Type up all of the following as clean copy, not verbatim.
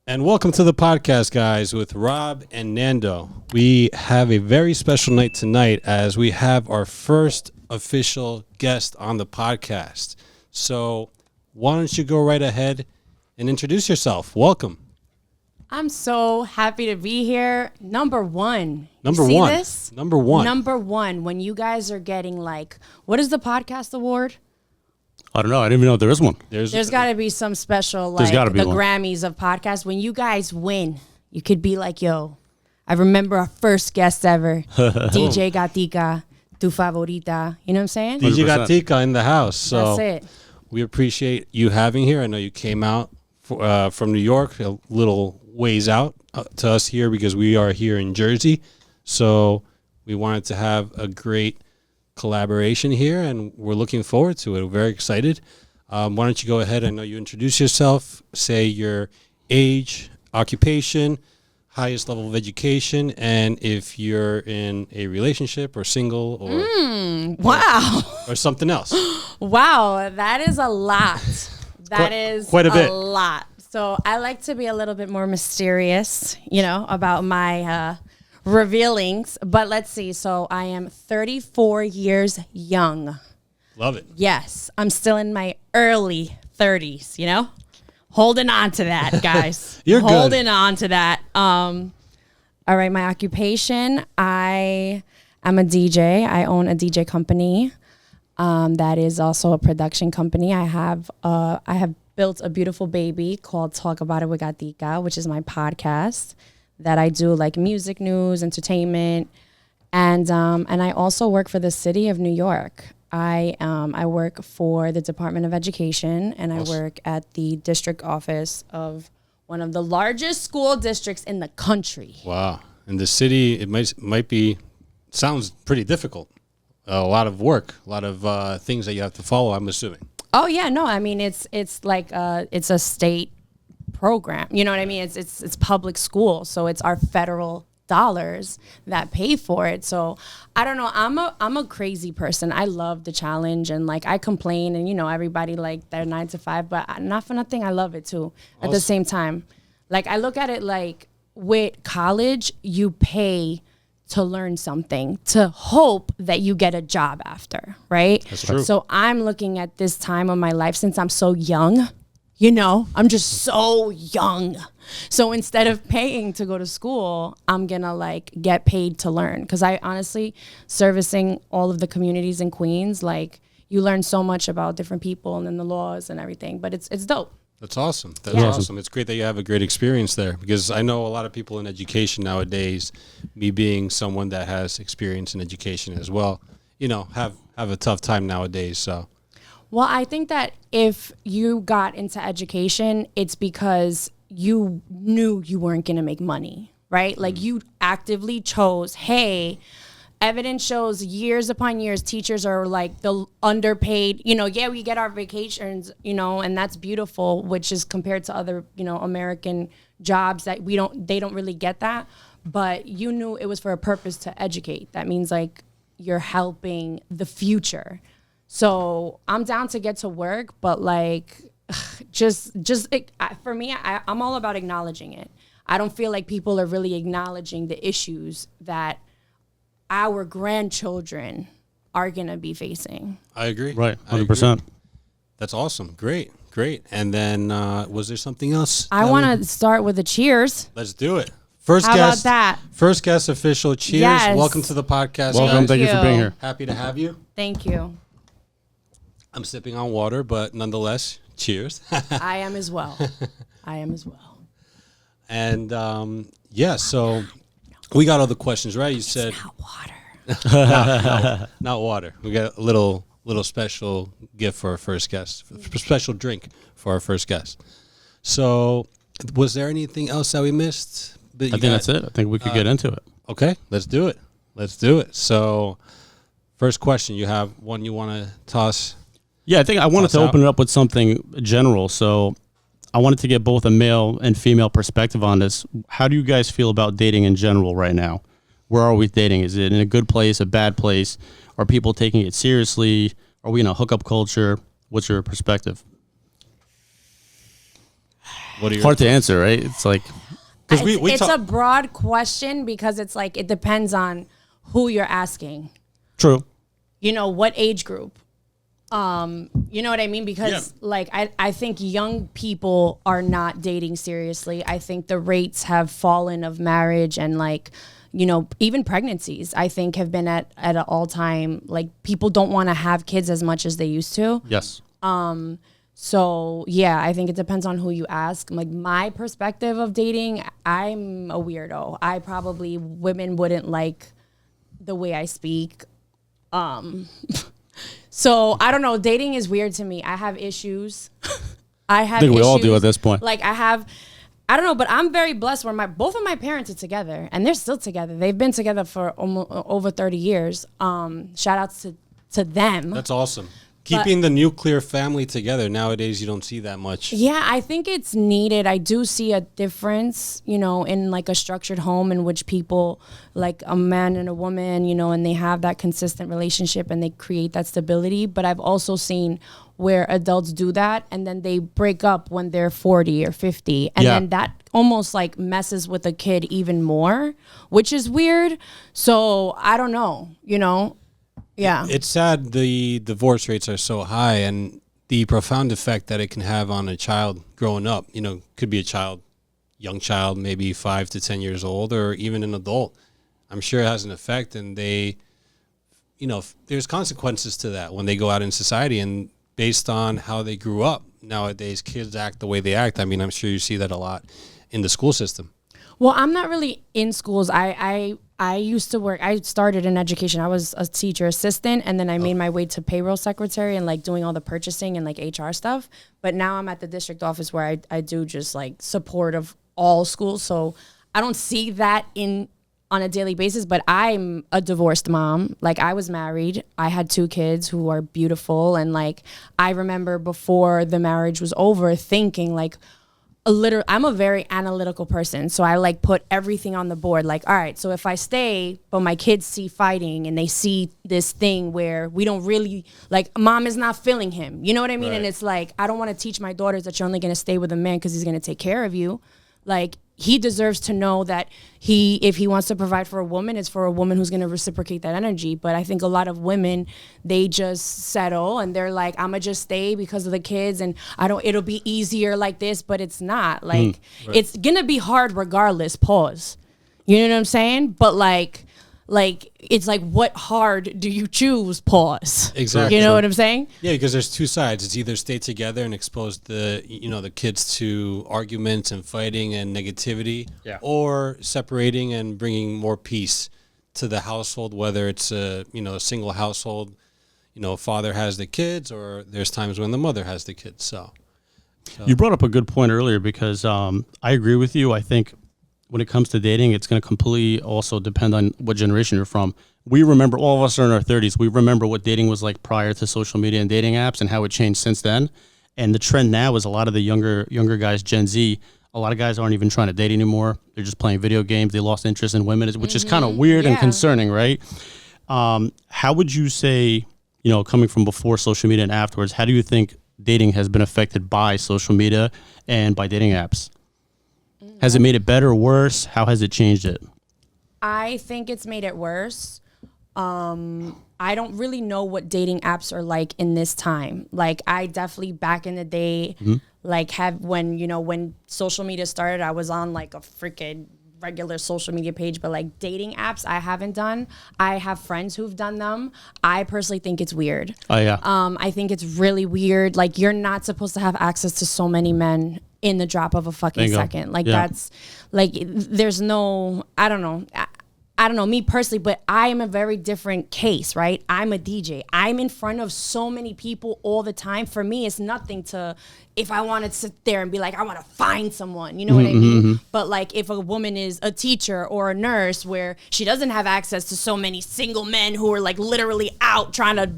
And welcome to the podcast, guys, with Rob and Nando. We have a very special night tonight as we have our first official guest on the podcast. So why don't you go right ahead and introduce yourself? Welcome. I'm so happy to be here. Number one. Number See one. this? Number one. Number one. When you guys are getting like, what is the podcast award? I don't know. I didn't even know there is one. There's got to be some special, like the Grammys of podcasts. When you guys win, you could be like, yo, I remember our first guest ever, DJ Gatica, tu favorita. You know what I'm saying? DJ Gatica in the house. So that's it. We appreciate you having here. I know you came out from New York, a little ways out to us here because we are here in Jersey. So we wanted to have a great collaboration here, and we're looking forward to it. We're very excited. Why don't you go ahead? I know you introduce yourself, say your age, occupation, highest level of education, and if you're in a relationship or single or Wow. or something else. Wow, that is a lot. That is quite a bit. Lot. So I like to be a little bit more mysterious, about my revealings. But let's see. So I am 34 years young. Love it. Yes, I'm still in my early 30s, Holding on to that, guys. You're holding on to that. All right, my occupation, I am a DJ. I own a DJ company. That is also a production company. I have built a beautiful baby called Talk About It with Gatica, which is my podcast that I do like music news, entertainment, and I also work for the city of New York. I work for the Department of Education, and I work at the district office of one of the largest school districts in the country. Wow. In the city, it might be, sounds pretty difficult. A lot of work, a lot of things that you have to follow, I'm assuming. Oh yeah, no, I mean it's like it's a state program. You know what I mean? It's public school, so it's our federal dollars that pay for it. So I don't know. I'm a crazy person. I love the challenge, and like I complain, and everybody like their 9 to 5, but not for nothing, I love it too. At the same time, like I look at it like with college, you pay to learn something, to hope that you get a job after, right? That's true. So I'm looking at this time of my life since I'm so young, I'm just so young. So instead of paying to go to school, I'm gonna like get paid to learn. Because I honestly, servicing all of the communities in Queens, like you learn so much about different people and then the laws and everything, but it's dope. That's awesome. That's awesome. It's great that you have a great experience there, because I know a lot of people in education nowadays, me being someone that has experience in education as well, have a tough time nowadays. So, well, I think that if you got into education, it's because you knew you weren't going to make money, right? Like you actively chose, hey, evidence shows years upon years, teachers are like the underpaid, yeah, we get our vacations, and that's beautiful, which is compared to other, American jobs that they don't really get that. But you knew it was for a purpose to educate. That means like you're helping the future. So I'm down to get to work, but like, for me, I'm all about acknowledging it. I don't feel like people are really acknowledging the issues that our grandchildren are going to be facing. I agree. Right, 100%. That's awesome. Great. And then was there something else? I want to start with a cheers. Let's do it. First How guest. about that? First guest official. Cheers. Yes. Welcome to the podcast. Welcome. Guys. Thank you for being here. Happy to have you. Thank you. I'm sipping on water, but nonetheless, cheers. I am as well. And so we got all the questions right. You said Not water. not water. We got a little special gift for our first guest, special drink for our first guest. So, was there anything else that we missed? I think that's it. I think we could get into it. Okay, let's do it. So, first question, you have one you want to toss? Yeah, I think I wanted to open it up with something general. So I wanted to get both a male and female perspective on this. How do you guys feel about dating in general right now? Where are we dating? Is it in a good place, a bad place? Are people taking it seriously? Are we in a hookup culture? What's your perspective? What are your Hard to answer, right? It's like, because it's a broad question because it's like it depends on who you're asking. true. You know, what age group? You know what I mean? Because like I think young people are not dating seriously. I think the rates have fallen of marriage and like, you know, even pregnancies, I think have been at an all time, like people don't want to have kids as much as they used to. Yes. So yeah, I think it depends on who you ask. Like my perspective of dating, I'm a weirdo. Women wouldn't like the way I speak. So I don't know. Dating is weird to me. I have issues. I think we all do at this point. Like I don't know, but I'm very blessed where both of my parents are together and they're still together. They've been together for almost over 30 years. Shout outs to them. That's awesome. Keeping the nuclear family together nowadays, you don't see that much. Yeah, I think it's needed. I do see a difference, you know, in like a structured home in which people, like a man and a woman, you know, and they have that consistent relationship and they create that stability. But I've also seen where adults do that and then they break up when they're 40 or 50. And then that almost like messes with a kid even more, which is weird. So I don't know, you know. Yeah. It's sad the divorce rates are so high and the profound effect that it can have on a child growing up. You know, could be a child, young child, maybe 5 to 10 years old, or even an adult. I'm sure it has an effect, and they, you know, there's consequences to that when they go out in society, and based on how they grew up. Nowadays, kids act the way they act. I mean, I'm sure you see that a lot in the school system. Well, I'm not really in schools. I used to work. I started in education. I was a teacher assistant, and then I made my way to payroll secretary and like doing all the purchasing and like HR stuff. But now I'm at the district office where I do just like support of all schools. So I don't see that on a daily basis. But I'm a divorced mom. Like I was married. I had 2 kids who are beautiful, and like I remember before the marriage was over, thinking like, I'm a very analytical person, so I like put everything on the board. Like, all right, so if I stay, but my kids see fighting and they see this thing where we don't really, like, mom is not feeling him. You know what I mean? Right. And it's like, I don't want to teach my daughters that you're only going to stay with a man because he's going to take care of you. Like, he deserves to know that if he wants to provide for a woman, it's for a woman who's going to reciprocate that energy. But I think a lot of women, they just settle and they're like, I'm going to just stay because of the kids and it'll be easier like this, but it's not. Like, right. It's going to be hard regardless, pause. You know what I'm saying? But like it's like, what hard do you choose? Pause. Exactly. You know what I'm saying? Yeah, because there's 2 sides. It's either stay together and expose the kids to arguments and fighting and negativity, or separating and bringing more peace to the household. Whether it's a single household, father has the kids, or there's times when the mother has the kids. So. You brought up a good point earlier because I agree with you. I think when it comes to dating, it's going to completely also depend on what generation you're from. We remember, all of us are in our 30s, we remember what dating was like prior to social media and dating apps and how it changed since then. And the trend now is a lot of the younger guys, Gen Z, a lot of guys aren't even trying to date anymore. They're just playing video games. They lost interest in women, which is kind of weird and concerning, right? How would you say, coming from before social media and afterwards, how do you think dating has been affected by social media and by dating apps? Has it made it better or worse? How has it changed it? I think it's made it worse. I don't really know what dating apps are like in this time. Like, I definitely back in the day, like when social media started, I was on like a freaking regular social media page, but like dating apps I haven't done. I have friends who've done them. I personally think it's weird. Oh yeah. I think it's really weird. Like, you're not supposed to have access to so many men in the drop of a fucking second. Like, that's like, there's no, I don't know me personally, but I am a very different case, right? I'm a DJ. I'm in front of so many people all the time. For me, it's nothing to, if I want to sit there and be like, I want to find someone, you know what I mean? But like, if a woman is a teacher or a nurse where she doesn't have access to so many single men who are like literally out trying to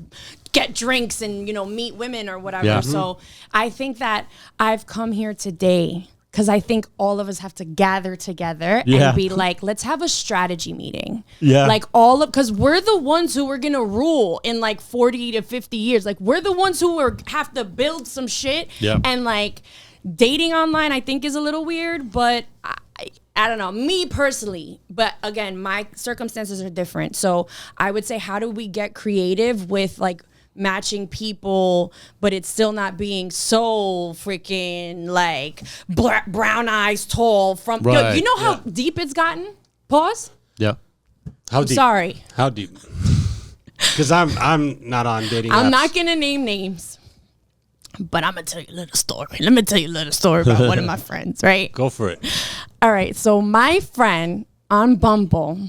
get drinks and, meet women or whatever. Yeah. So I think that I've come here today because I think all of us have to gather together and be like, let's have a strategy meeting. Yeah. Like because we're the ones who are going to rule in like 40 to 50 years. Like, we're the ones who have to build some shit and like dating online, I think, is a little weird, but I don't know, me personally. But again, my circumstances are different. So I would say, how do we get creative with like matching people, but it's still not being so freaking like brown eyes tall from, Right. yo, you know how deep it's gotten? Pause. Yeah. How deep? Sorry. How deep? Because I'm not on dating apps. I'm not going to name names, but I'm going to tell you a little story. Let me tell you a little story about one of my friends, right? Go for it. All right. So my friend on Bumble,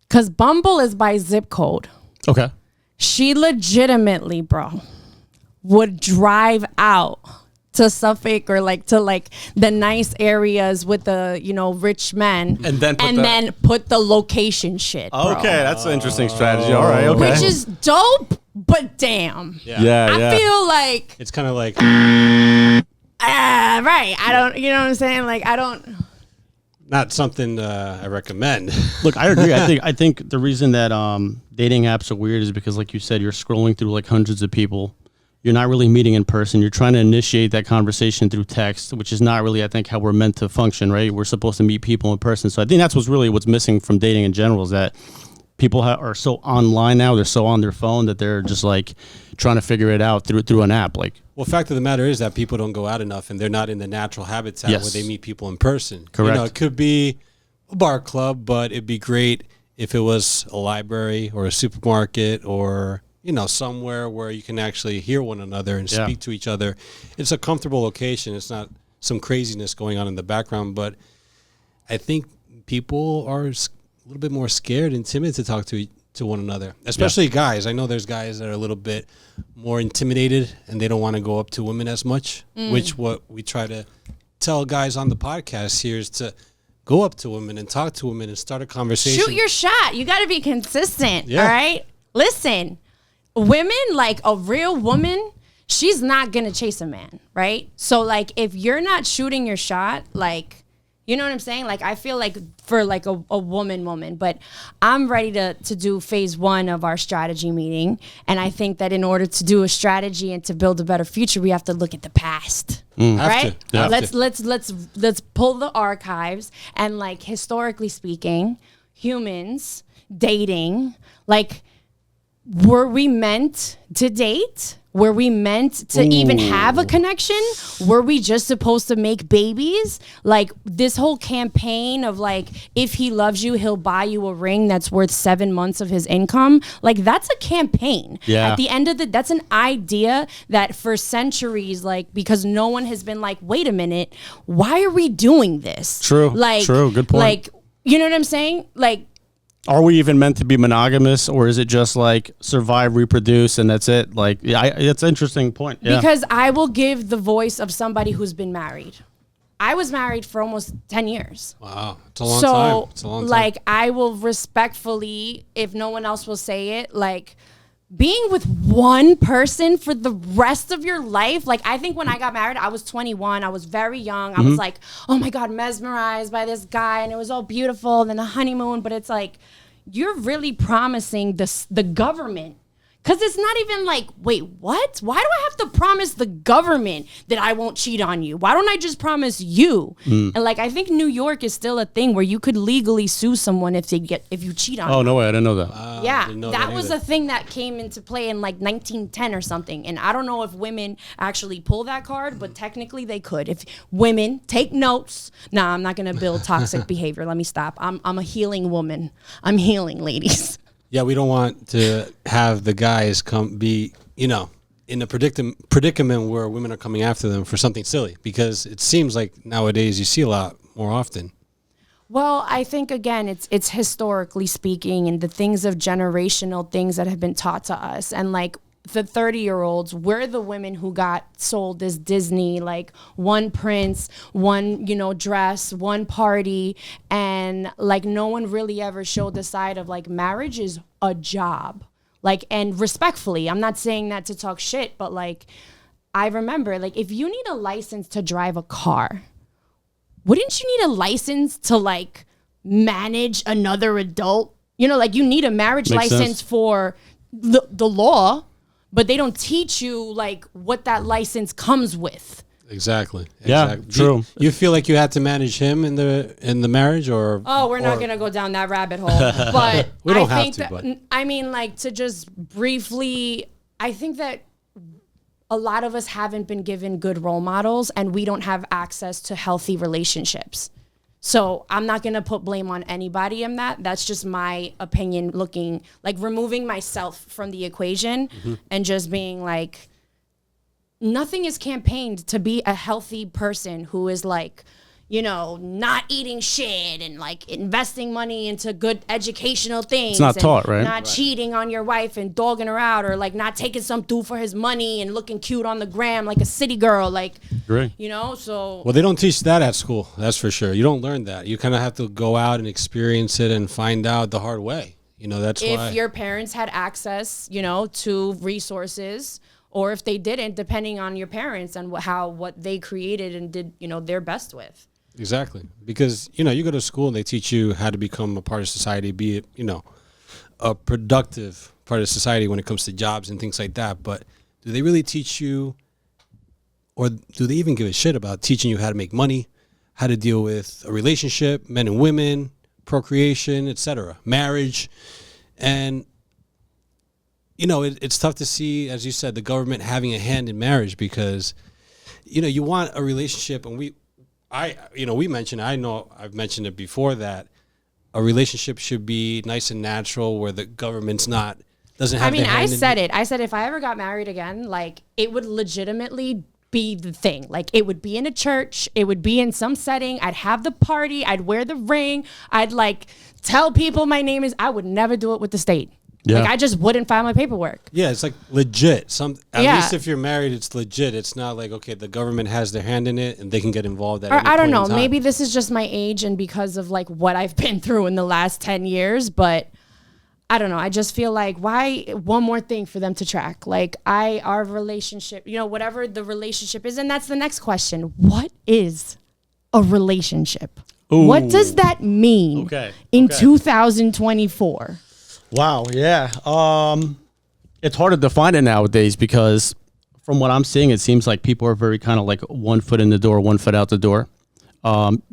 because Bumble is by zip code. Okay. She legitimately, bro, would drive out to Suffolk or like to like the nice areas with the, you know, rich men And then put the location shit, bro. Okay, that's an interesting strategy. All right, okay. Which is dope, but damn. yeah. I feel like It's kind of like right. I don't, you know what I'm saying? Like I don't. not something I recommend. Look, I agree. I think the reason that dating apps are weird is because, like you said, you're scrolling through like hundreds of people. You're not really meeting in person. You're trying to initiate that conversation through text, which is not really, I think, how we're meant to function, right? We're supposed to meet people in person. So I think that's what's missing from dating in general is that people are so online now. They're so on their phone that they're just like trying to figure it out through an app. Like, Well, fact of the matter is that people don't go out enough, and they're not in the natural habitat Yes. where they meet people in person. Correct. You know, it could be a bar club, but it'd be great if it was a library or a supermarket or, you know, somewhere where you can actually hear one another and speak to each other. It's a comfortable location. It's not some craziness going on in the background, but I think people are a little bit more scared and timid to talk to one another, especially guys. I know there's guys that are a little bit more intimidated and they don't want to go up to women as much, which what we try to tell guys on the podcast here is to go up to women and talk to women and start a conversation. Shoot your shot. You got to be consistent. Yeah. All right. Listen, women, like a real woman, she's not going to chase a man. Right. So like, if you're not shooting your shot, like, you know what I'm saying? Like, I feel like for like a woman, but I'm ready to do phase 1 of our strategy meeting. And I think that in order to do a strategy and to build a better future, we have to look at the past. Right? Let's pull the archives and like historically speaking, humans dating, like, were we meant to date? Were we meant to even have a connection? Were we just supposed to make babies? Like this whole campaign of like, if he loves you, he'll buy you a ring that's worth 7 months of his income. Like that's a campaign. Yeah. At the end of that's an idea that for centuries, like, because no one has been like, wait a minute, why are we doing this? True. Good point. Like, you know what I'm saying? Like, are we even meant to be monogamous, or is it just like survive, reproduce, and that's it? Like, it's an interesting point. Yeah. Because I will give the voice of somebody who's been married. I was married for almost 10 years. Wow. It's a long time. It's a long time. Like, I will respectfully, if no one else will say it, like, being with one person for the rest of your life. Like, I think when I got married, I was 21. I was very young. I was like, oh my God, mesmerized by this guy. And it was all beautiful. And then the honeymoon. But it's like, you're really promising the government. Because it's not even like, wait, what? Why do I have to promise the government that I won't cheat on you? Why don't I just promise you? And like, I think New York is still a thing where you could legally sue someone if you cheat on them. Oh, no way. I didn't know that. Yeah, know that that was either. a thing that came into play in like 1910 or something. And I don't know if women actually pull that card, but technically they could. If women take notes. Nah, I'm not going to build toxic behavior. Let me stop. I'm a healing woman. I'm healing, ladies. Yeah, we don't want to have the guys be, you know, in a predicament where women are coming after them for something silly, because it seems like nowadays you see a lot more often. Well, I think, again, it's historically speaking and the things of generational things that have been taught to us. And like the 30-year-olds, we're the women who got sold this Disney, like one prince, one, you know, dress, one party. And like no one really ever showed the side of like marriage is a job. Like, and respectfully, I'm not saying that to talk shit, but like I remember, like, if you need a license to drive a car, wouldn't you need a license to like manage another adult? You know, like you need a marriage Makes license sense. for the law, but they don't teach you like what that license comes with. Exactly. Yeah, exactly. true. You feel like you had to manage him in the marriage, or We're not gonna go down that rabbit hole. But We don't I have think to, that, but- I mean, like, to just briefly, I think that a lot of us haven't been given good role models, and we don't have access to healthy relationships. So I'm not gonna put blame on anybody in that. That's just my opinion. Looking like removing myself from the equation and just being like, nothing is campaigned to be a healthy person who is like, you know, not eating shit and like investing money into good educational things. It's not and taught, right? Not cheating on your wife and dogging her out, or like not taking some dude for his money and looking cute on the gram like a city girl. Like, Great. you know, so. Well, they don't teach that at school. That's for sure. You don't learn that. You kind of have to go out and experience it and find out the hard way. You know, that's If why. your parents had access, you know, to resources, or if they didn't, depending on your parents and what they created and did, you know, their best with. Exactly. Because, you know, you go to school and they teach you how to become a part of society, be it, you know, a productive part of society when it comes to jobs and things like that. But do they really teach you, or do they even give a shit about teaching you how to make money, how to deal with a relationship, men and women, procreation, etc., marriage? And, you know, it's tough to see, as you said, the government having a hand in marriage, because, you know, you want a relationship, and we mentioned, I know I've mentioned it before, that a relationship should be nice and natural, where the government's doesn't have. I mean, their hand I in said it. it. I said if I ever got married again, like, it would legitimately be the thing. Like, it would be in a church. It would be in some setting. I'd have the party. I'd wear the ring. I'd like tell people my name is. I would never do it with the state. Yeah. Like, I just wouldn't file my paperwork. Yeah, it's like legit. At Yeah. least if you're married, it's legit. It's not like, okay, the government has their hand in it and they can get involved at Or any I don't point in know. time. Maybe this is just my age and because of like what I've been through in the last 10 years, but I don't know. I just feel like, why one more thing for them to track? Like, our relationship, you know, whatever the relationship is. And that's the next question. What is a relationship? Ooh. What does that mean in 2024? Wow, yeah. It's hard to define it nowadays, because from what I'm seeing, it seems like people are very kind of like 1 foot in the door, 1 foot out the door.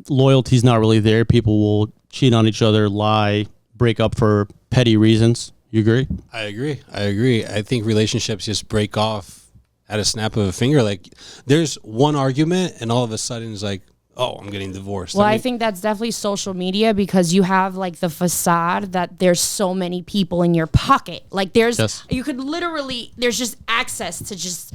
Loyalty's not really there. People will cheat on each other, lie, break up for petty reasons. You agree? I agree. I think relationships just break off at a snap of a finger. Like, there's one argument and all of a sudden it's like, oh, I'm getting divorced. Well, I think that's definitely social media, because you have like the facade that there's so many people in your pocket. Like, you could literally, there's just access to just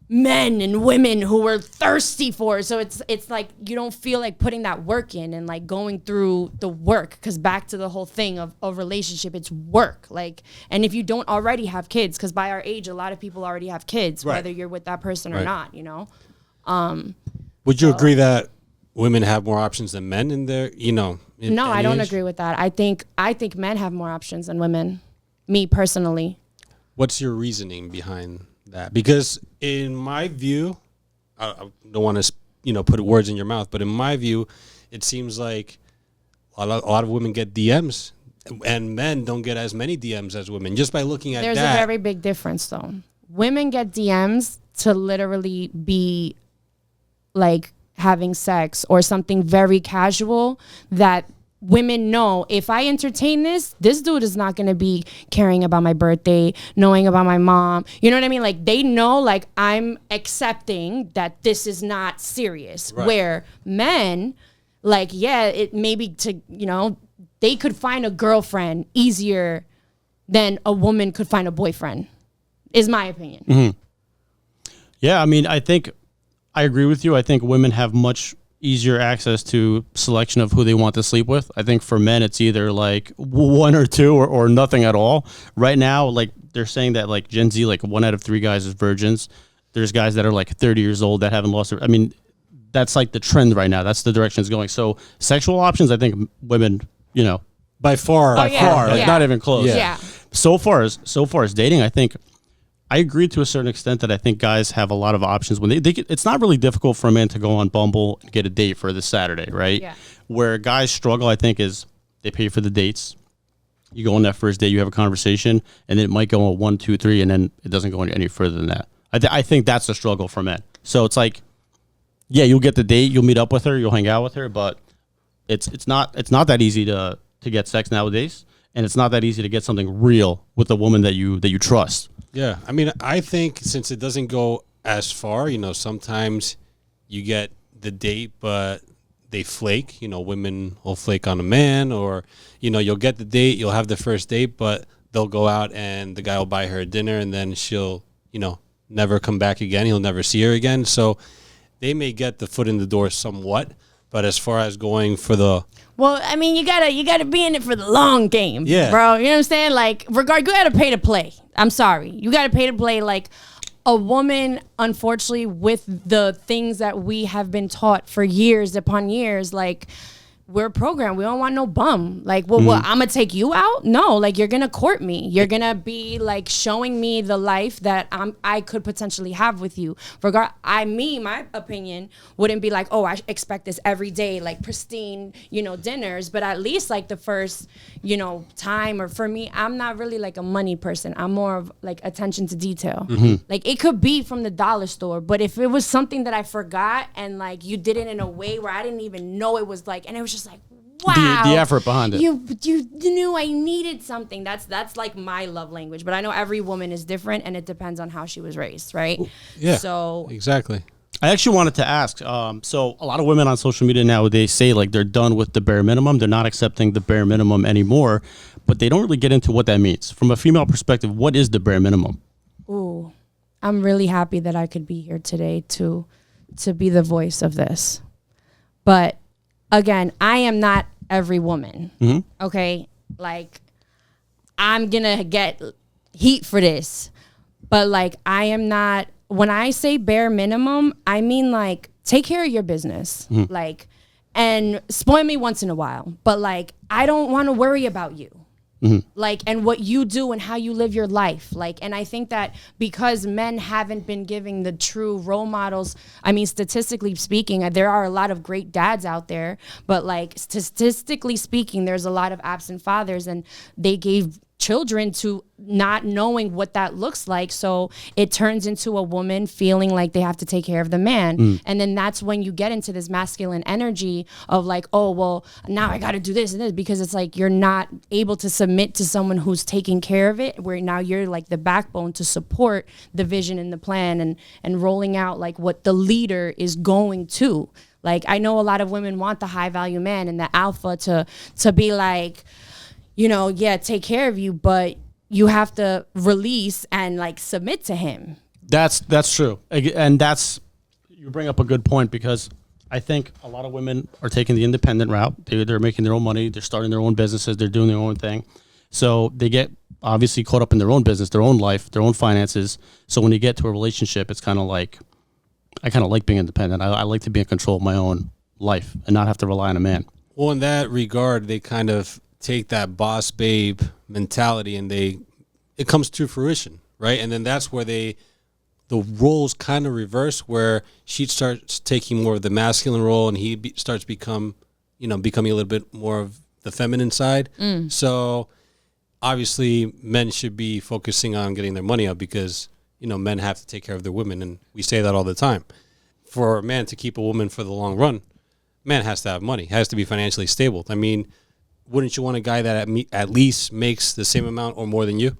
men and women who are thirsty for it. So it's like you don't feel like putting that work in and like going through the work, because back to the whole thing of a relationship, it's work. Like, and if you don't already have kids, because by our age, a lot of people already have kids, Right. whether you're with that person or Right. not, you know? Would you agree that women have more options than men in their, you know? No, I don't agree with that. I think men have more options than women. Me personally. What's your reasoning behind that? Because in my view, I don't want to, you know, put words in your mouth, but in my view, it seems like a lot of women get DMs and men don't get as many DMs as women. Just by looking at There's that. a very big difference, though. Women get DMs to literally be like having sex or something very casual that women know, if I entertain this dude is not going to be caring about my birthday, knowing about my mom. You know what I mean? Like, they know, like, I'm accepting that this is not serious. Right. Where men, like, yeah, it maybe to, you know, they could find a girlfriend easier than a woman could find a boyfriend, is my opinion. Mm-hmm. Yeah, I mean, I think I agree with you. I think women have much easier access to selection of who they want to sleep with. I think for men, it's either like one or two or nothing at all. Right now, like, they're saying that like Gen Z, like 1 out of 3 guys is virgins. There's guys that are like 30 years old that haven't lost their, I mean, that's like the trend right now. That's the direction it's going. So sexual options, I think women, you know, by far, like not even close. Yeah. So far as dating, I think I agree to a certain extent that I think guys have a lot of options when they it's not really difficult for a man to go on Bumble and get a date for this Saturday, right? Yeah. Where guys struggle, I think, is they pay for the dates. You go on that first date, you have a conversation, and then it might go on 1, 2, 3, and then it doesn't go any further than that. I think that's a struggle for men. So it's like yeah, you'll get the date, you'll meet up with her, you'll hang out with her, but it's not that easy to get sex nowadays, and it's not that easy to get something real with a woman that you trust. Yeah, I mean, I think since it doesn't go as far, sometimes you get the date, but they flake. Women will flake on a man, or you'll get the date, you'll have the first date, but they'll go out and the guy will buy her a dinner, and then she'll never come back again. He'll never see her again. So they may get the foot in the door somewhat, but as far as going for the I mean, you gotta be in it for the long game, yeah, bro. You know what I'm saying? Like, you gotta pay to play. I'm sorry, you gotta pay to play. Like, a woman, unfortunately, with the things that we have been taught for years upon years, like, we're programmed. We don't want no bum. Like, well, what, I'm going to take you out? No, like, you're going to court me. You're going to be, like, showing me the life that I could potentially have with you. My opinion wouldn't be like, oh, I expect this every day, like, pristine, dinners. But at least, like, the first, time, or for me, I'm not really, like, a money person. I'm more of, like, attention to detail. Mm-hmm. Like, it could be from the dollar store, but if it was something that I forgot and, like, you did it in a way where I didn't even know it was, like, and it was just like, wow, the effort behind it. You knew I needed something. That's like my love language. But I know every woman is different, and it depends on how she was raised, right? Yeah. So exactly. I actually wanted to ask. So a lot of women on social media nowadays say like they're done with the bare minimum. They're not accepting the bare minimum anymore, but they don't really get into what that means. From a female perspective, what is the bare minimum? Ooh, I'm really happy that I could be here today to be the voice of this. But again, I am not every woman, okay? Like, I'm going to get heat for this. But, like, I am not, when I say bare minimum, I mean, like, take care of your business. Like, and spoil me once in a while. But, like, I don't want to worry about you. Like, and what you do and how you live your life. Like, and I think that because men haven't been giving the true role models, I mean, statistically speaking, there are a lot of great dads out there, but like statistically speaking, there's a lot of absent fathers, and they gave children to not knowing what that looks like. So it turns into a woman feeling like they have to take care of the man. And then that's when you get into this masculine energy of like, oh, well, now I got to do this and this, because it's like you're not able to submit to someone who's taking care of it, where now you're like the backbone to support the vision and the plan and rolling out like what the leader is going to. Like, I know a lot of women want the high value man and the alpha to be like, take care of you, but you have to release and like submit to him. That's true. And you bring up a good point, because I think a lot of women are taking the independent route. They're making their own money. They're starting their own businesses. They're doing their own thing. So they get obviously caught up in their own business, their own life, their own finances. So when they get to a relationship, it's kind of like, I kind of like being independent. I like to be in control of my own life and not have to rely on a man. Well, in that regard, they kind of take that boss babe mentality and it comes to fruition, right? And then that's where the roles kind of reverse, where she starts taking more of the masculine role and he starts becoming a little bit more of the feminine side. So obviously men should be focusing on getting their money up, because men have to take care of their women, and we say that all the time. For a man to keep a woman for the long run, man has to have money, has to be financially stable. I mean, wouldn't you want a guy that at least makes the same amount or more than you?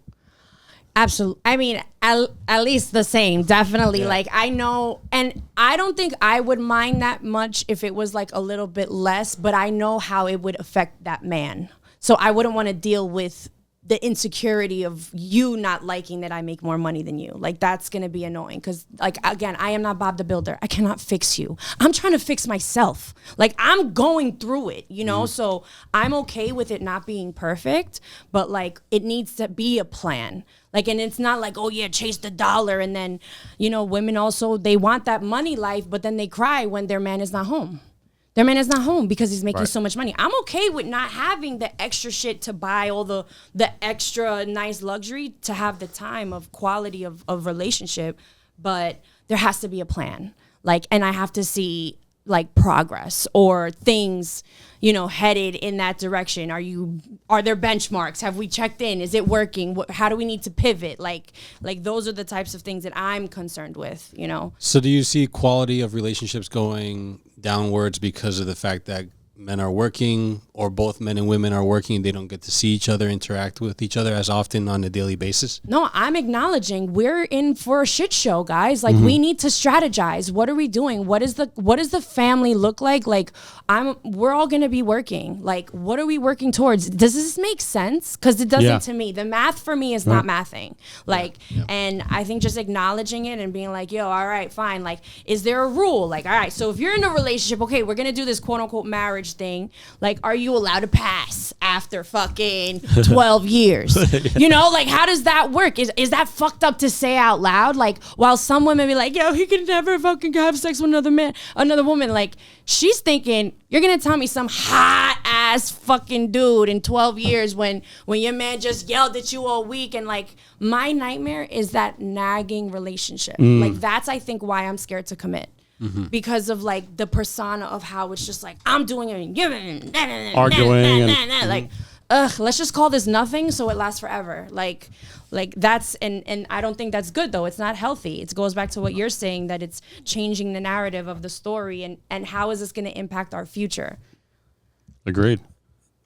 Absolutely. I mean, at least the same, definitely. Yeah. Like, I know, and I don't think I would mind that much if it was like a little bit less, but I know how it would affect that man. So I wouldn't want to deal with the insecurity of you not liking that I make more money than you. Like, that's going to be annoying, because, like, again, I am not Bob the Builder. I cannot fix you. I'm trying to fix myself. Like, I'm going through it, So I'm okay with it not being perfect, but, like, it needs to be a plan. Like, and it's not like, oh yeah, chase the dollar. And then, women also, they want that money life, but then they cry when their man is not home. Their man is not home because he's making so much money. I'm okay with not having the extra shit to buy all the extra nice luxury to have the time of quality of relationship, but there has to be a plan. Like, and I have to see like progress or things, you know, headed in that direction? Are there benchmarks? Have we checked in? Is it working? How do we need to pivot? Like those are the types of things that I'm concerned with, you know? So do you see quality of relationships going downwards because of the fact that men are working, or both men and women are working, they don't get to see each other, interact with each other as often on a daily basis? No, I'm acknowledging we're in for a shit show, guys. Like we need to strategize. What are we doing? What does the family look like? Like we're all going to be working. Like what are we working towards? Does this make sense? Cuz it doesn't to me. The math for me is not mathing. Like and I think just acknowledging it and being like, "Yo, all right, fine. Like is there a rule? Like all right, so if you're in a relationship, okay, we're going to do this quote unquote marriage thing. Like are you allowed to pass after fucking 12 years? You know, like how does that work? Is that fucked up to say out loud? Like while some women be like, yo, he can never fucking have sex with another woman. Like she's thinking, you're gonna tell me some hot ass fucking dude in 12 years when your man just yelled at you all week. And like my nightmare is that nagging relationship. Like that's I think why I'm scared to commit. Because of like the persona of how it's just like I'm doing it and giving arguing like let's just call this nothing so it lasts forever. Like that's and I don't think that's good though. It's not healthy. It goes back to what you're saying, that it's changing the narrative of the story and how is this going to impact our future. Agreed.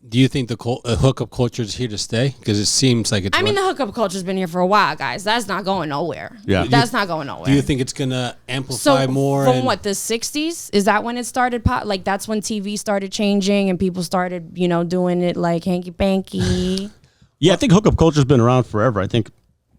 Do you think the hookup culture is here to stay? Because it seems like it's... I mean, the hookup culture's been here for a while, guys. That's not going nowhere. Yeah. That's not going nowhere. Do you think it's going to amplify more? From what, the 60s? Is that when it started? Like, that's when TV started changing and people started, you know, doing it like hanky-panky? Yeah, I think hookup culture's been around forever. I think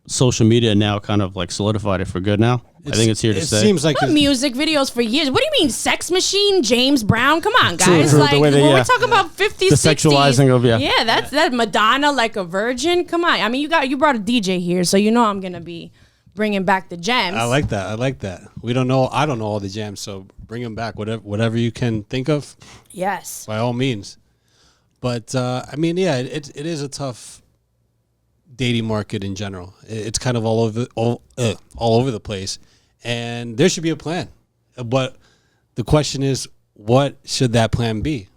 social media now kind of like solidified it for good now. I think it's here to stay. It seems like music videos for years. What do you mean, Sex Machine, James Brown? Come on, guys. True, like the way they, we're talking about 50s, the 60s. sexualizing of Yeah, that's that Madonna like a virgin. Come on. I mean, you brought a DJ here, so you know I'm gonna be bringing back the gems. I like that. I don't know all the jams, so bring them back. Whatever you can think of. Yes. By all means. But I mean, yeah, it is a tough dating market in general. It's kind of all over the place. And there should be a plan. But the question is, what should that plan be?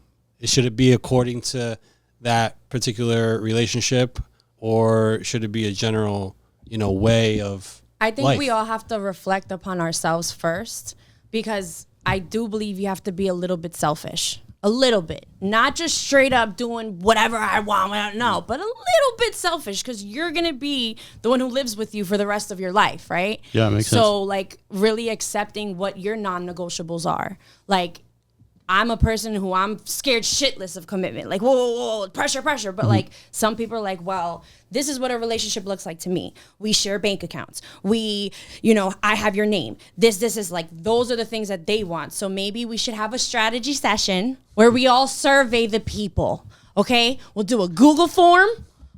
Should it be according to that particular relationship, or should it be a general, way of I think life? we all have to reflect upon ourselves first, because I do believe you have to be a little bit selfish. A little bit. Not just straight up doing whatever I want. No, but a little bit selfish, because you're going to be the one who lives with you for the rest of your life, right? Yeah, it makes sense. So, like, really accepting what your non-negotiables are. Like, I'm a person who I'm scared shitless of commitment. Like, whoa, pressure. But like, some people are like, well, this is what a relationship looks like to me. We share bank accounts. I have your name. This is like, those are the things that they want. So maybe we should have a strategy session where we all survey the people. Okay. We'll do a Google form.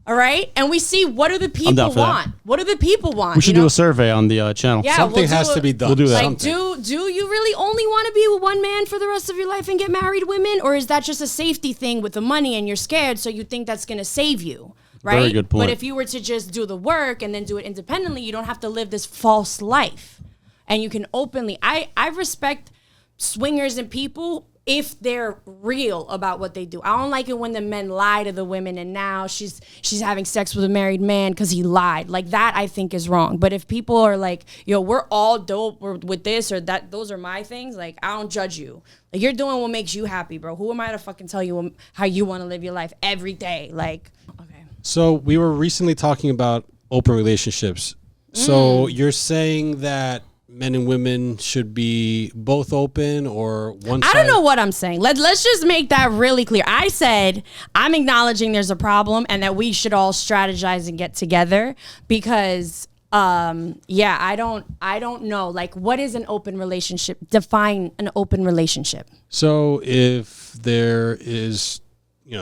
All right. And we see, what do the people want? What do the people want? We should do a survey on the channel. Yeah, something has to be done. We'll do that. Like, do you really only want to be with one man for the rest of your life and get married, women? Or is that just a safety thing with the money and you're scared, so you think that's going to save you? Right? Very good point. But if you were to just do the work and then do it independently, you don't have to live this false life. And you can openly... I respect swingers and people if they're real about what they do. I don't like it when the men lie to the women and now she's having sex with a married man because he lied. Like, that I think is wrong. But if people are like, yo, we're all dope with this or that, those are my things, like, I don't judge you. Like, you're doing what makes you happy, bro. Who am I to fucking tell you how you want to live your life every day? Like, okay. So we were recently talking about open relationships. So you're saying that men and women should be both open, or one side? I don't know what I'm saying. Let's just make that really clear. I said I'm acknowledging there's a problem and that we should all strategize and get together, because I don't know, like, what is an open relationship? Define an open relationship. So if there is,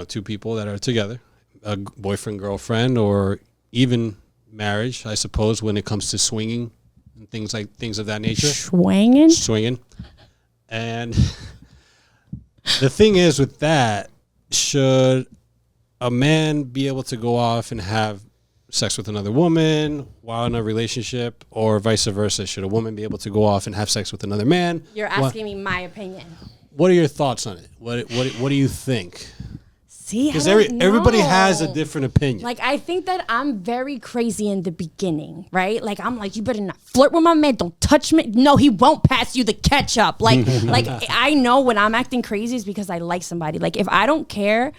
two people that are together, a boyfriend, girlfriend, or even marriage, I suppose, when it comes to swinging and things of that nature. Swinging. And the thing is with that, should a man be able to go off and have sex with another woman while in a relationship, or vice versa? Should a woman be able to go off and have sex with another man? You're asking me my opinion. What are your thoughts on it? What do you think? See, because everybody has a different opinion. Like, I think that I'm very crazy in the beginning, right? Like, I'm like, you better not flirt with my man. Don't touch me. No, he won't pass you the ketchup. Like, I know when I'm acting crazy is because I like somebody. Like, if I don't care,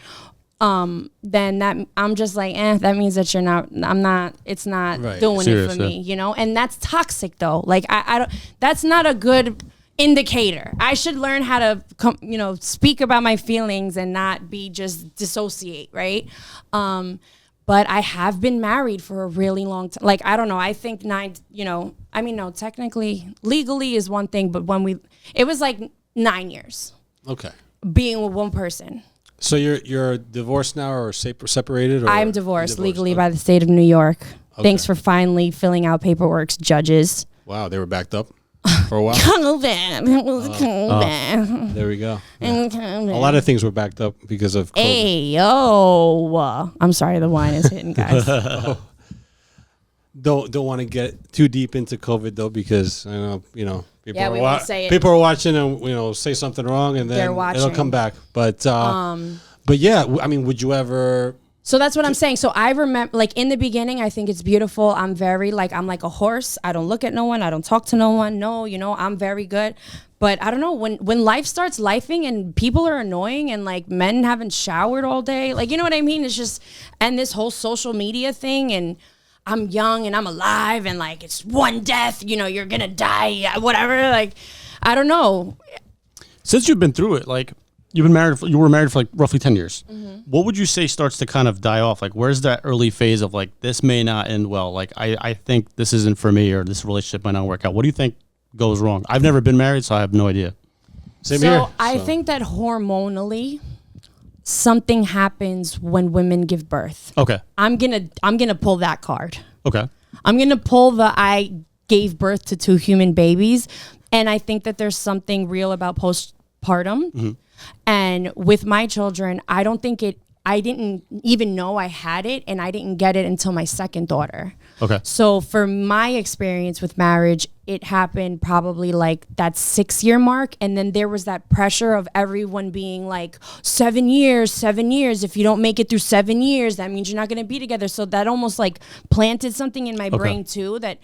then that I'm just like, that means that you're not. I'm not. It's not doing it for me, you know. And that's toxic, though. Like, I don't. That's not a good indicator. I should learn how to speak about my feelings and not be just dissociate, right? But I have been married for a really long time. Like, I don't know, I think no, technically legally is one thing, but it was like 9 years. Okay. Being with one person. So you're divorced now or separated? Or I'm divorced legally by the state of New York. Okay. Thanks for finally filling out paperwork, judges. Wow, they were backed up for a while. COVID. It was COVID. There we go. Yeah. A lot of things were backed up because of COVID. Hey, yo. I'm sorry, the wine is hitting, guys. Don't want to get too deep into COVID though, because I know people are watching and say something wrong and then it'll come back. But yeah, I mean, would you ever? So that's what I'm saying. So I remember, like, in the beginning, I think it's beautiful. I'm very, like, I'm like a horse. I don't look at no one. I don't talk to no one. No, I'm very good. But I don't know, when life starts lifing and people are annoying and, like, men haven't showered all day, like, you know what I mean? It's just, and this whole social media thing, and I'm young and I'm alive and, like, it's one death, you're going to die, whatever. Like, I don't know. Since you've been through it, like, you were married for like roughly 10 years. Mm-hmm. What would you say starts to kind of die off? Like, where's that early phase of like, this may not end well? Like, I think this isn't for me, or this relationship might not work out. What do you think goes wrong? I've never been married, so I have no idea. Same here. I think that hormonally, something happens when women give birth. Okay. I'm gonna pull that card. Okay. I'm gonna pull I gave birth to 2 human babies, and I think that there's something real about postpartum. Mm-hmm. And with my children, I didn't even know I had it, and I didn't get it until my second daughter. Okay. So for my experience with marriage, it happened probably like that 6-year mark. And then there was that pressure of everyone being like, 7 years. If you don't make it through 7 years, that means you're not going to be together. So that almost like planted something in my brain too, that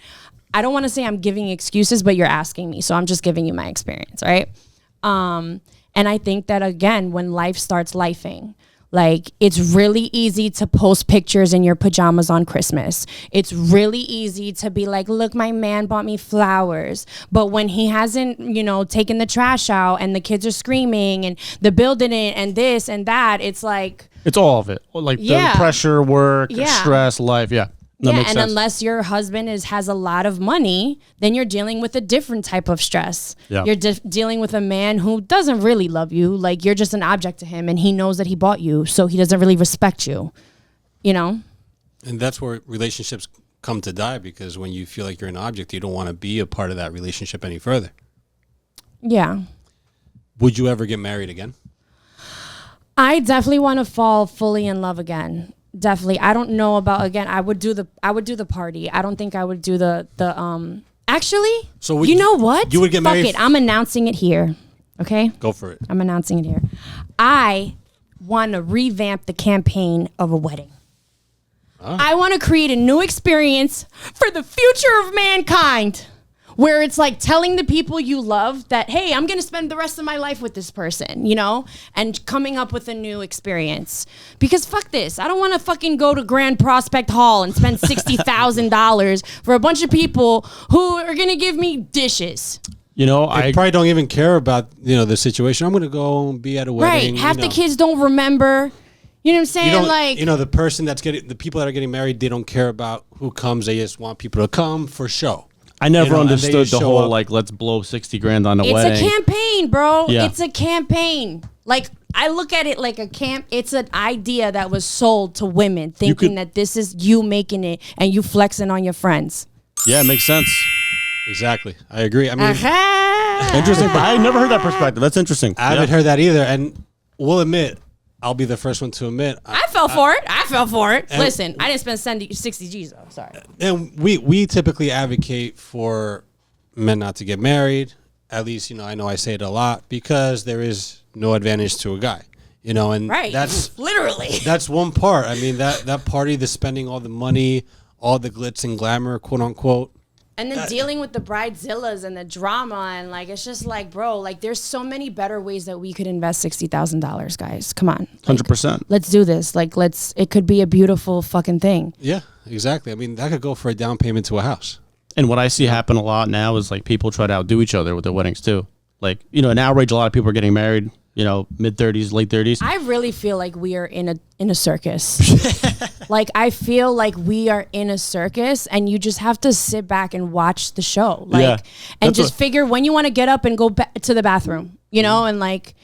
I don't want to say I'm giving excuses, but you're asking me. So I'm just giving you my experience, right? And I think that, again, when life starts lifing, like, it's really easy to post pictures in your pajamas on Christmas. It's really easy to be like, look, my man bought me flowers. But when he hasn't, taken the trash out and the kids are screaming and the bill didn't and this and that, it's like. It's all of it. Like the pressure, work, stress, life. Yeah. That makes sense. Unless your husband has a lot of money, then you're dealing with a different type of stress. Yeah. You're dealing with a man who doesn't really love you. Like, you're just an object to him, and he knows that he bought you, so he doesn't really respect you, And that's where relationships come to die, because when you feel like you're an object, you don't want to be a part of that relationship any further. Yeah. Would you ever get married again? I definitely want to fall fully in love again. Definitely. I don't know about, again, I would do the party. I don't think I would do the actually, so you know what? You would get married? Fuck it. I'm announcing it here. Okay? Go for it. I'm announcing it here. I want to revamp the campaign of a wedding. Oh. I want to create a new experience for the future of mankind, where it's like telling the people you love that, hey, I'm going to spend the rest of my life with this person, and coming up with a new experience. Because fuck this. I don't want to fucking go to Grand Prospect Hall and spend $60,000 for a bunch of people who are going to give me dishes. I probably don't even care about, the situation. I'm going to go and be at a wedding. Right. Half the kids don't remember. You know what I'm saying? The person the people that are getting married, they don't care about who comes. They just want people to come for show. I never understood the whole, like, let's blow $60,000 on a wedding. It's a campaign, bro. Yeah. It's a campaign. Like, I look at it like it's an idea that was sold to women, thinking that this is you making it and you flexing on your friends. Yeah, it makes sense. Exactly. I agree. I mean, interesting. But I never heard that perspective. That's interesting. I haven't heard that either. And we'll admit, I'll be the first one to admit I fell for it. Listen, I didn't spend 60 G's though. Sorry. And we typically advocate for men not to get married. At least, I know I say it a lot because there is no advantage to a guy, and Right. that's Literally. that's one part. I mean, that party, the spending all the money, all the glitz and glamour, quote unquote. And then dealing with the bridezillas and the drama and it's just bro, there's so many better ways that we could invest $60,000, guys. Come on. 100%. Let's do this. It could be a beautiful fucking thing. Yeah, exactly. I mean, that could go for a down payment to a house. And what I see happen a lot now is people try to outdo each other with their weddings too. In our age, a lot of people are getting married, mid-30s, late 30s. I really feel like we are in a circus. I feel like we are in a circus and you just have to sit back and watch the show. And just figure when you want to get up and go to the bathroom, and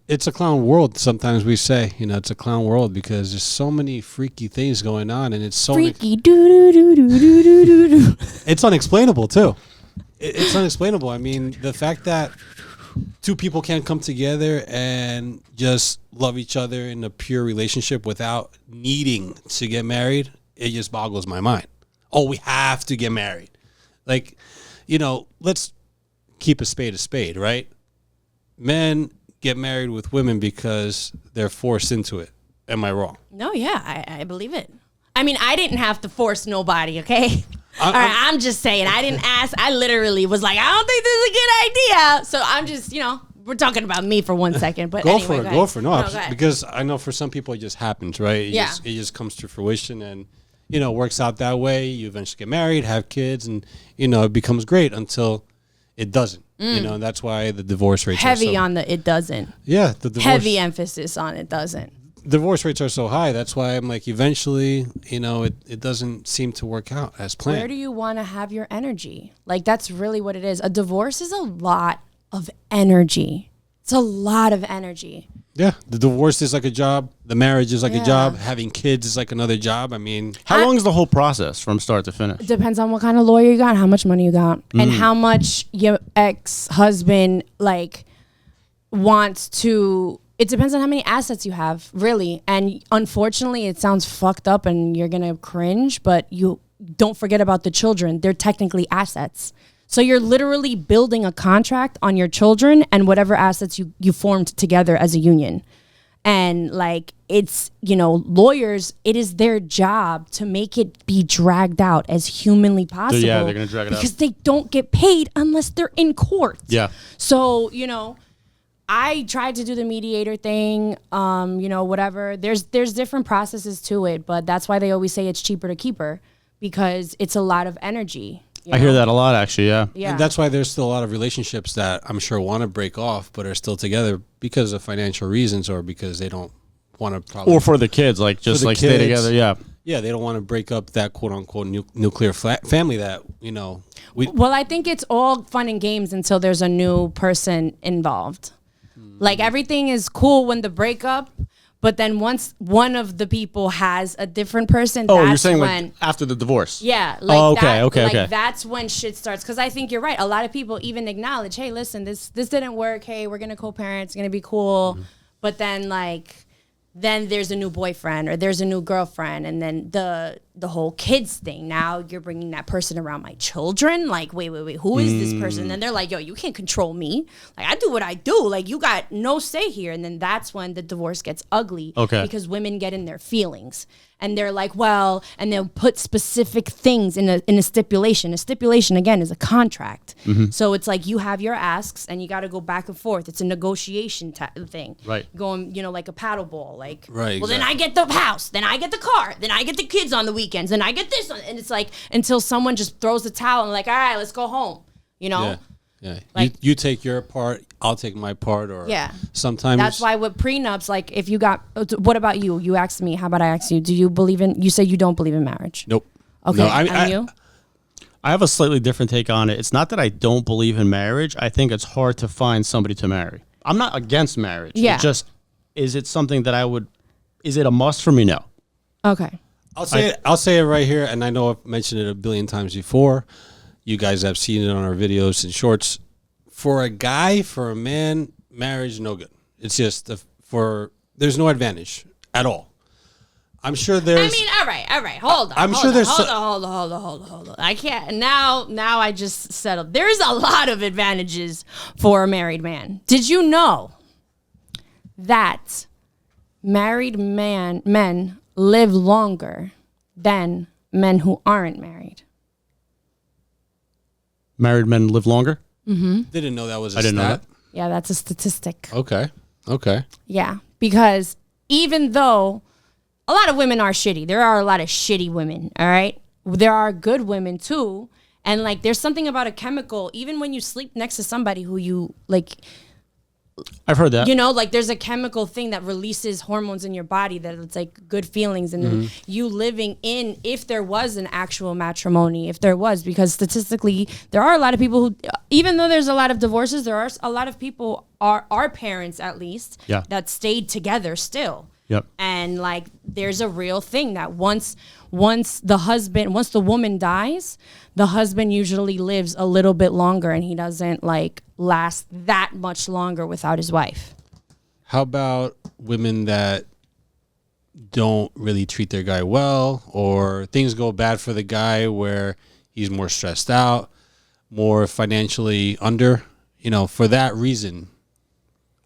it's a clown world. Sometimes we say, it's a clown world because there's so many freaky things going on, and it's so freaky do. It's unexplainable too. It's unexplainable. I mean, the fact that two people can't come together and just love each other in a pure relationship without needing to get married, it just boggles my mind. Oh, we have to get married. Let's keep a spade, right? Men get married with women because they're forced into it. Am I wrong? No, yeah, I believe it. I mean, I didn't have to force nobody, okay? I'm just saying, I didn't ask. I literally was like, I don't think this is a good idea. So I'm just, we're talking about me for 1 second. But go anyway, for it. No, because I know for some people it just happens, right? It just comes to fruition and, works out that way. You eventually get married, have kids, and, it becomes great until it doesn't. And that's why the divorce rates heavy are so, on the it doesn't. Yeah, the divorce, heavy emphasis on it doesn't. Divorce rates are so high. That's why I'm eventually, it doesn't seem to work out as planned. Where do you want to have your energy? That's really what it is. A divorce is a lot of energy. It's a lot of energy. Yeah, the divorce is like a job. The marriage is like a job. Having kids is like another job. I mean, how long is the whole process from start to finish? It depends on what kind of lawyer you got, how much money you got, and how much your ex-husband wants to. It depends on how many assets you have, really. And unfortunately, it sounds fucked up, and you're gonna cringe, but you don't forget about the children. They're technically assets. So you're literally building a contract on your children and whatever assets you formed together as a union. And it's, lawyers, it is their job to make it be dragged out as humanly possible. So yeah, they're going to drag it out. Because they don't get paid unless they're in court. Yeah. So, I tried to do the mediator thing, whatever. There's different processes to it, but that's why they always say it's cheaper to keep her because it's a lot of energy. I hear that a lot, actually, yeah. And that's why there's still a lot of relationships that I'm sure want to break off but are still together because of financial reasons or because they don't want to probably... Or for the kids, stay together, yeah. Yeah, they don't want to break up that quote-unquote nuclear family that, Well, I think it's all fun and games until there's a new person involved. Everything is cool when the breakup... But then once one of the people has a different person, that's you're saying when after the divorce? Yeah, okay. That's when shit starts. Because I think you're right. A lot of people even acknowledge, hey, listen, this didn't work. Hey, we're gonna co-parent. It's gonna be cool. Mm-hmm. But then then there's a new boyfriend or there's a new girlfriend, and then the whole kids thing. Now you're bringing that person around my children. Wait, who is this person? And they're like, yo, you can't control me. I do what I do. You got no say here. And then that's when the divorce gets ugly. Okay. Because women get in their feelings. And they're like, well, and they'll put specific things in a stipulation. A stipulation, again, is a contract. Mm-hmm. So it's you have your asks and you got to go back and forth. It's a negotiation thing. Right. Going, like a paddle ball. Right. Well, exactly. then I get the house. Then I get the car. Then I get the kids on the weekends. Then I get this. And it's until someone just throws the towel and all right, let's go home. Yeah. You take your part, I'll take my part, or sometimes that's why with prenups, if you got, what about you? You asked me, how about I ask you? Do you believe in? You say you don't believe in marriage. Nope. Okay. No, and you? I have a slightly different take on it. It's not that I don't believe in marriage. I think it's hard to find somebody to marry. I'm not against marriage. Yeah. It just, is it something that is it a must for me? No. Okay. I'll say it right here, and I know I've mentioned it a billion times before. You guys have seen it on our videos and shorts. For a guy, for a man, marriage no good. It's just for there's no advantage at all. I'm sure there's. I mean, all right. Hold on. Hold on. I can't now. I just settled. There's a lot of advantages for a married man. Did you know that married men live longer than men who aren't married? Married men live longer? Didn't know that was a I didn't know stat. that. Yeah, that's a statistic. Okay. Yeah, because even though a lot of women are shitty, there are a lot of shitty women, all right? There are good women too. And like there's something about a chemical, even when you sleep next to somebody who you like, I've heard that. you know, like there's a chemical thing that releases hormones in your body that it's like good feelings. And then you living in, if there was an actual matrimony, if there was, because statistically there are a lot of people who, even though there's a lot of divorces, there are a lot of people, our parents at least, that stayed together still. Yep. And like there's a real thing that once the woman dies, the husband usually lives a little bit longer and he doesn't like last that much longer without his wife. How about women that don't really treat their guy well, or things go bad for the guy where he's more stressed out, more financially under, for that reason,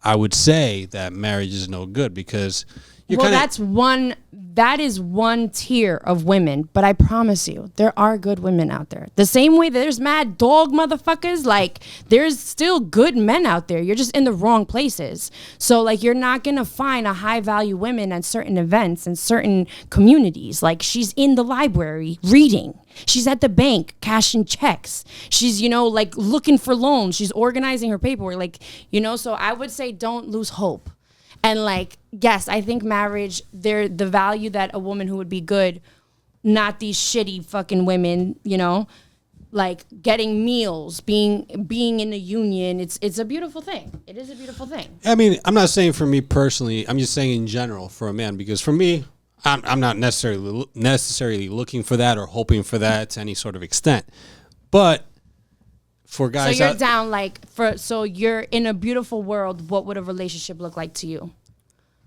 I would say that marriage is no good because that is one tier of women, but I promise you, there are good women out there. The same way there's mad dog motherfuckers, like there's still good men out there. You're just in the wrong places. So like you're not gonna find a high value women at certain events and certain communities. Like she's in the library reading. She's at the bank cashing checks. She's, like looking for loans. She's organizing her paperwork. Like, so I would say don't lose hope. And like, yes, I think marriage, the value that a woman who would be good, not these shitty fucking women, like getting meals, being in a union, it's a beautiful thing. It is a beautiful thing. I mean, I'm not saying for me personally, I'm just saying in general for a man, because for me, I'm not necessarily looking for that or hoping for that to any sort of extent. But for guys, so you're down so you're in a beautiful world. What would a relationship look like to you?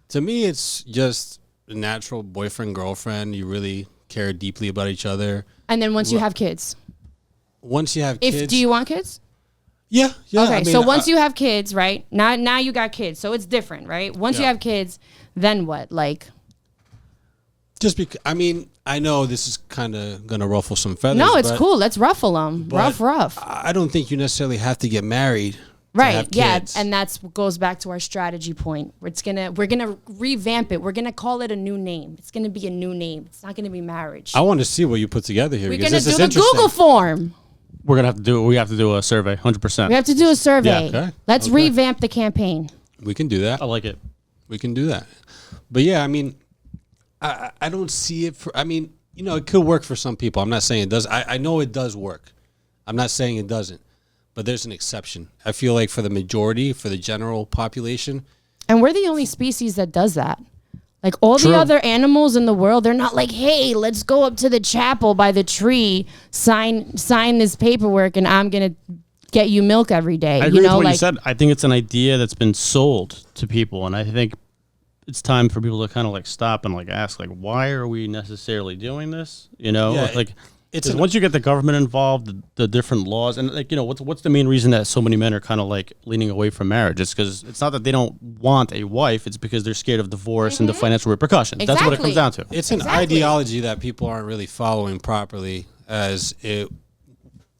To me, it's just a natural boyfriend, girlfriend. You really care deeply about each other. And then once you have kids. Once you have kids. Do you want kids? Yeah. Okay, I mean, so once you have kids, right? Now you got kids, so it's different, right? Once you have kids, then what? Like. Just because, I know this is kind of going to ruffle some feathers. No, it's cool. Let's ruffle them. Rough. I don't think you necessarily have to get married. Right. Yeah. And that's what goes back to our strategy point. We're gonna revamp it. We're gonna call it a new name. It's gonna be a new name. It's not gonna be marriage. I want to see what you put together here. We're gonna do the Google form. We have to do a survey, 100%. We have to do a survey. Yeah. Okay. Let's revamp the campaign. We can do that. I like it. We can do that. But yeah, I don't see it for, it could work for some people. I'm not saying it does. I know it does work. I'm not saying it doesn't, but there's an exception. I feel like for the majority, for the general population. And we're the only species that does that. Like all the other animals in the world, they're not like, hey, let's go up to the chapel by the tree, sign this paperwork, and I'm going to get you milk every day. I agree with what you said. I think it's an idea that's been sold to people, and I think it's time for people to kind of stop and ask why are we necessarily doing this? It's once you get the government involved, the different laws, and what's the main reason that so many men are kind of leaning away from marriage? It's because it's not that they don't want a wife; it's because they're scared of divorce and the financial repercussions. Exactly. That's what it comes down to. It's an ideology that people aren't really following properly, as it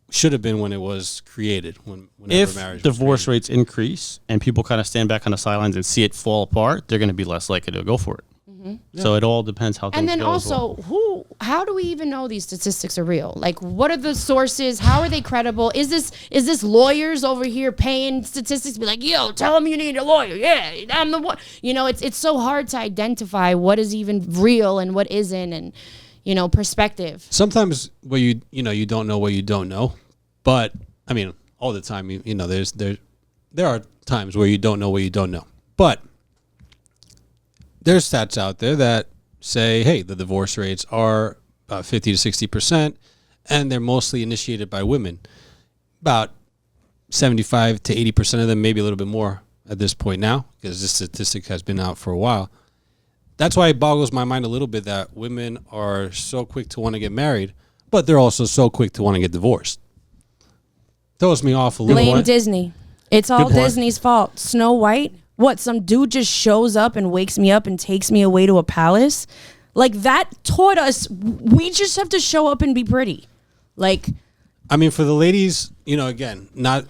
should have been when it was created. Whenever marriage if divorce rates increase and people kind of stand back on the sidelines and see it fall apart, they're going to be less likely to go for it. Yeah. So it all depends how things go. And then also, how do we even know these statistics are real? Like, what are the sources? How are they credible? Is this lawyers over here paying statistics to be like, yo, tell them you need a lawyer? Yeah, I'm the one. It's so hard to identify what is even real and what isn't, and perspective. Sometimes you don't know what you don't know, but all the time there are times where you don't know what you don't know, but there's stats out there that say, hey, the divorce rates are about 50 to 60%, and they're mostly initiated by women. About 75 to 80% of them, maybe a little bit more, at this point now, because this statistic has been out for a while. That's why it boggles my mind a little bit that women are so quick to want to get married, but they're also so quick to want to get divorced. Throws me off a little Blame bit. Disney. It's all Disney's fault. Snow White, what, some dude just shows up and wakes me up and takes me away to a palace? Like, that taught us we just have to show up and be pretty. Like, I mean, for the ladies, you know, again, not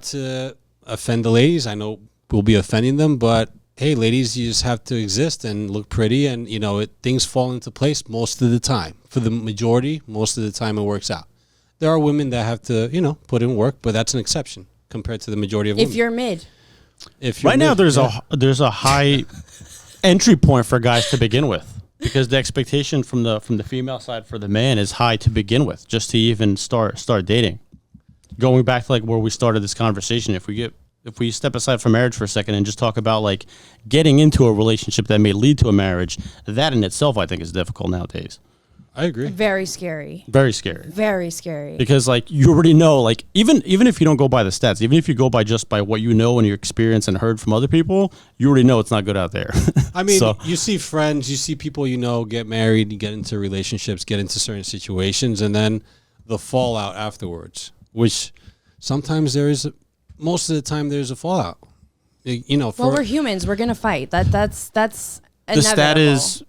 to offend the ladies. I know we'll be offending them, but hey, ladies, you just have to exist and look pretty, and you know, things fall into place most of the time. For the majority, most of the time it works out. There are women that have to, you know, put in work, but that's an exception compared to the majority of women. if you're mid. Right now, there's a high entry point for guys to begin with, because the expectation from the female side for the man is high to begin with, just to even start dating. Going back to like where we started this conversation, if we step aside from marriage for a second and just talk about like getting into a relationship that may lead to a marriage, that in itself I think is difficult nowadays. I agree. Very scary. Very scary. Very scary. Because like you already know, like even if you don't go by the stats, even if you go by just by what you know and your experience and heard from other people, you already know it's not good out there. I mean, you see friends, you see people you know get married, you get into relationships, get into certain situations, and then the fallout afterwards, which sometimes most of the time there's a fallout. You know, well, we're humans. We're gonna fight. That's inevitable. The stat is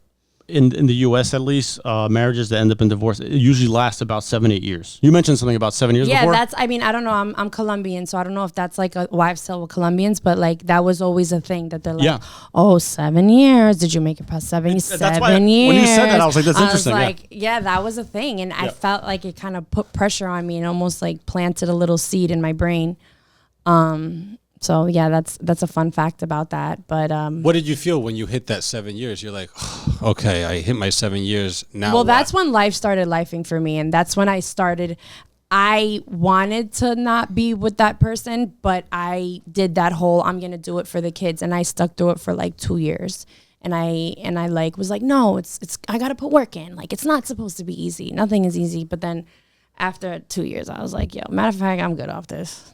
in the U.S. at least, marriages that end up in divorce, it usually lasts about 7-8 years. You mentioned something about 7 years before? Yeah, I mean, I don't know. I'm Colombian, so I don't know if that's like a wives' tale with Colombians, but like that was always a thing that they're like, oh, 7 years. Did you make it past 7 years? That's why when you said that, I was like, that's interesting. I was like, yeah, that was a thing. And I felt like it kind of put pressure on me and almost like planted a little seed in my brain. So yeah, that's a fun fact about that. But what did you feel when you hit that 7 years? You're like, oh, okay, I hit my 7 years now. Well, that's when life started lifing for me, and that's when I started. I wanted to not be with that person, but I did that whole I'm gonna do it for the kids, and I stuck through it for like 2 years. And I like was like, no, it's I gotta put work in. Like it's not supposed to be easy. Nothing is easy. But then after 2 years, I was like, yo, matter of fact, I'm good off this.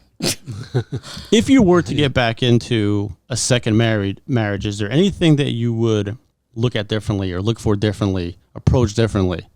If you were to get back into a second marriage, is there anything that you would look at differently or look for differently, approach differently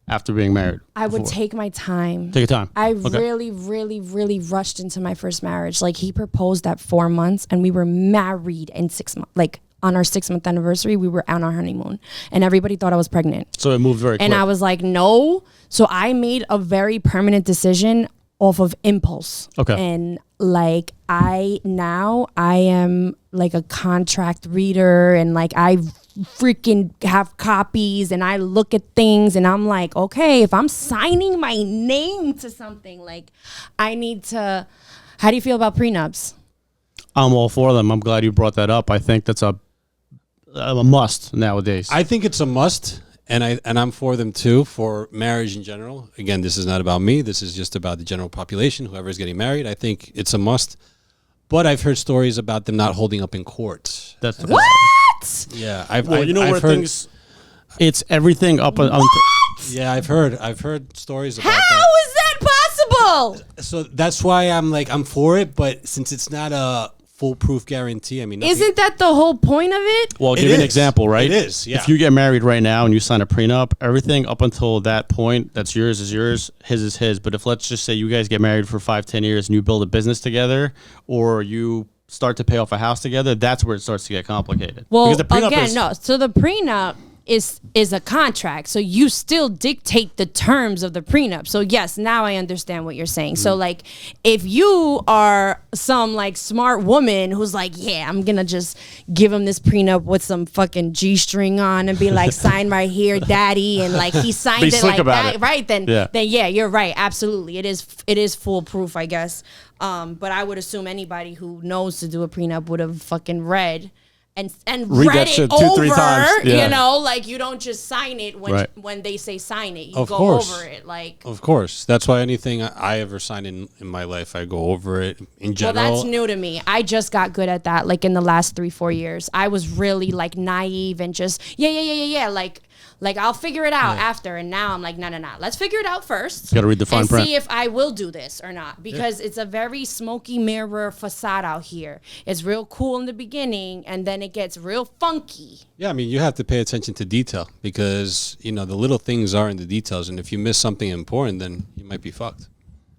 after being married? I would take my time. Take your time. I really, really, really rushed into my first marriage. Like he proposed at 4 months and we were married in 6 months. Like on our 6-month anniversary, we were on our honeymoon and everybody thought I was pregnant. So it moved very quick. And I was like, no. So I made a very permanent decision off of impulse. Okay. And like I am like a contract reader and like I freaking have copies and I look at things and I'm like, okay, if I'm signing my name to something, like I need to. How do you feel about prenups? I'm all for them. I'm glad you brought that up. I think that's a must nowadays. I think it's a must. And I'm for them too, for marriage in general. Again, this is not about me. This is just about the general population, whoever's getting married. I think it's a must. But I've heard stories about them not holding up in court. That's what? Yeah, I've heard things. It's everything up on. Yeah, I've heard stories about that. How is that possible? So that's why I'm for it. But since it's not a foolproof guarantee, I mean, isn't that the whole point of it? Well, I'll give you an example, right? It is, yeah. If you get married right now and you sign a prenup, everything up until that point, that's yours is yours, his is his. But if let's just say you guys get married for 5-10 years and you build a business together or you start to pay off a house together, that's where it starts to get complicated. Well, because the prenup no. So the prenup is a contract. So you still dictate the terms of the prenup. So yes, now I understand what you're saying. So like if you are some like smart woman who's like, yeah, I'm gonna just give him this prenup with some fucking G-string on and be like, sign right here, daddy, and like he signed it like that, right? Then yeah, you're right. Absolutely. It is foolproof, I guess. But I would assume anybody who knows to do a prenup would have fucking read and Read read that it shit over, 2-3 times. Yeah. you know, like you don't just sign it Right. when they say sign it. You Of go course. over it, like. Of course. That's why anything I ever sign in my life, I go over it in Well, general. that's new to me. I just got good at that, like in the last 3-4 years. I was really like naive and just yeah. Like I'll figure it out after. And now I'm like, no. Let's figure it out first. Gotta read the fine and print. see if I will do this or not. Because it's a very smoky mirror facade out here. It's real cool in the beginning, and then it gets real funky. Yeah, I mean, you have to pay attention to detail because, you know, the little things are in the details. And if you miss something important, then you might be fucked.